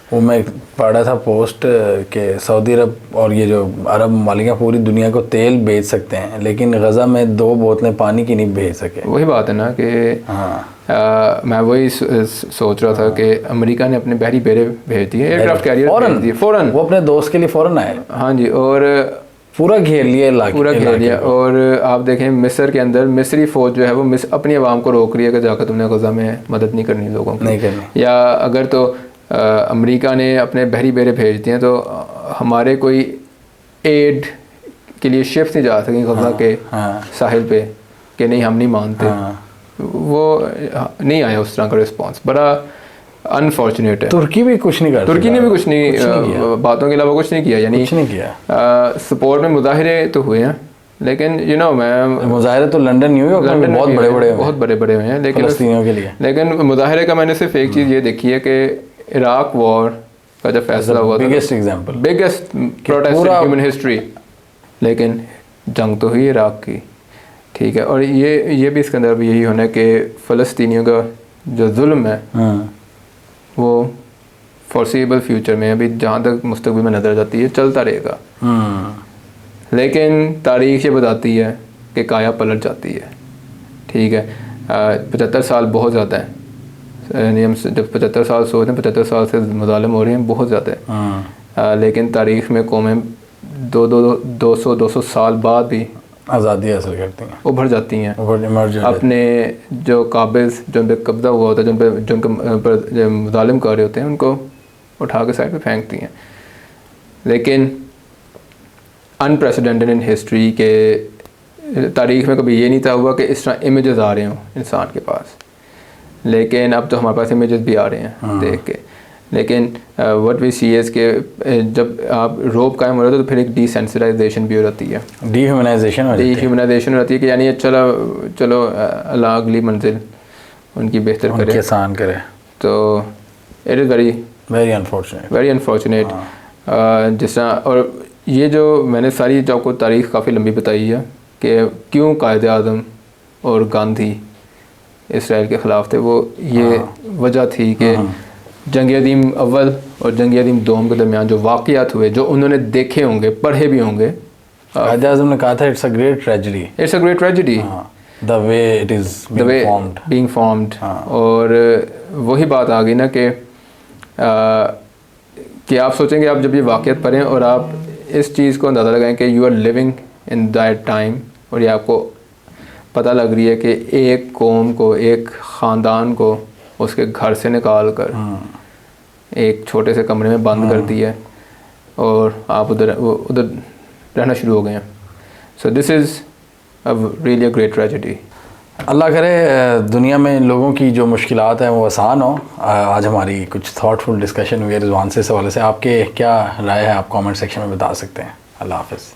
वो मैं पढ़ रहा था पोस्ट के सऊदी अरब और ये जो अरब ममालिक पूरी दुनिया को तेल भेज सकते हैं, लेकिन गज़ा में 2 बोतलें पानी की नहीं भेज सके। वही बात है ना कि मैं वही सोच रहा था कि अमेरिका ने अपने बहरी बेड़े भेज दिए, एयरक्राफ्ट कैरियर भेज दिए फ़ौरन, वो अपने दोस्त के लिए फ़ौरन आए। हाँ जी, और पूरा घेर लिया इलाके, पूरा घेर लिया। और आप देखें मिस्र के अंदर मिस्री फ़ौज जो है वो अपनी आवाम को रोक रही है कि जाकर तुमने गज़ा में मदद नहीं करनी लोगों की, नहीं करनी। या अगर तो अमेरिका ने अपने बहरी बेड़े भेज दिए तो हमारे कोई एड के लिए शिप्स नहीं जा सकें गज़ा के साहिल पे कि नहीं हम नहीं मानते। वो नहीं आया उस तरह का रिस्पॉन्स, बड़ा अनफॉर्चुनेट है। तुर्की भी कुछ नहीं कर, तुर्की ने भी कुछ नहीं बातों के अलावा कुछ नहीं किया, यानी कुछ नहीं किया। सपोर्ट में मुजाहिरे तो हुए हैं, लेकिन मैं मुजाहिरे तो लंदन न्यूयॉर्क में बहुत बड़े बड़े हुए हैं, लेकिन फलस्तीनियों के लिए। लेकिन मुजाहिरे का मैंने सिर्फ एक चीज़ ये देखी है कि इराक वॉर का जब फैसला हुआ था, biggest example, biggest protest in human history, लेकिन जंग तो हुई इराक की, ठीक है। और ये भी इसके अंदर भी यही होना है कि फ़लस्तीनियों का जो जुल्म है वो फॉरसीबल फ्यूचर में, अभी जहाँ तक मुस्तकबिल में नज़र जाती है, चलता रहेगा। लेकिन तारीख़ ये बताती है कि काया पलट जाती है, ठीक है। 75 साल बहुत ज़्यादा है, यानी हम जब 75 साल सोचते हैं 75 साल से मुज़ालिम हो रहे हैं, बहुत ज़्यादा है। लेकिन तारीख़ में कौमें 200 साल बाद भी आज़ादी हासिल करती हैं, उभर जाती हैं, अपने जो काबिज़ जो उन पर कब्ज़ा हुआ होता है, जो उनके मुज़ालिम कर रहे होते हैं, उनको उठा के साइड पे फेंकती हैं। लेकिन अनप्रेसिडेंटेड इन हिस्ट्री के तारीख़ में कभी ये नहीं था हुआ कि इस तरह इमेजेस आ रहे हों इंसान के पास, लेकिन अब तो हमारे पास इमेजेस भी आ रहे हैं देख के। लेकिन व्हाट वी सी इज़ के जब आप रोब कायम हो रहे हो तो फिर एक डिसेंसिटाइजेशन भी हो जाती है, डीह्यूमनाइजेशन हो जाती है कि यानी चलो अल्लाह अगली मंजिल उनकी बेहतर करे, आसान करे। तो इट इज़ वेरी अनफॉर्चुनेट। जिस तरह, और ये जो मैंने सारी जो आपको तारीख़ काफ़ी लंबी बताई है कि क्यों कायद आज़म और गांधी इसराइल के ख़िलाफ़ थे, वो ये वजह थी कि जंग अज़ीम अव्वल और जंग अज़ीम दोम के दरमियान जो वाक़यात हुए, जो उन्होंने देखे होंगे, पढ़े भी होंगे। कायद आज़म ने कहा था it's a great tragedy the way it is being formed. और वही बात आ गई ना कि आप सोचेंगे, आप जब ये वाक़यात पढ़ें और आप इस चीज़ को अंदाज़ा लगाएं कि you are living in that time, और ये आपको पता लग रही है कि एक कौम को, एक ख़ानदान को उसके घर से निकाल कर एक छोटे से कमरे में बंद कर दिया और आप उधर रहना शुरू हो गए हैं। So this is really a great tragedy. अल्लाह करे दुनिया में लोगों की जो मुश्किलात हैं वो आसान हो। आज हमारी कुछ थॉटफुल डिस्कशन हुई है रिजवान से इस हवाले से। आपके क्या राय है, आप कमेंट सेक्शन में बता सकते हैं। अल्लाह हाफ़िज़।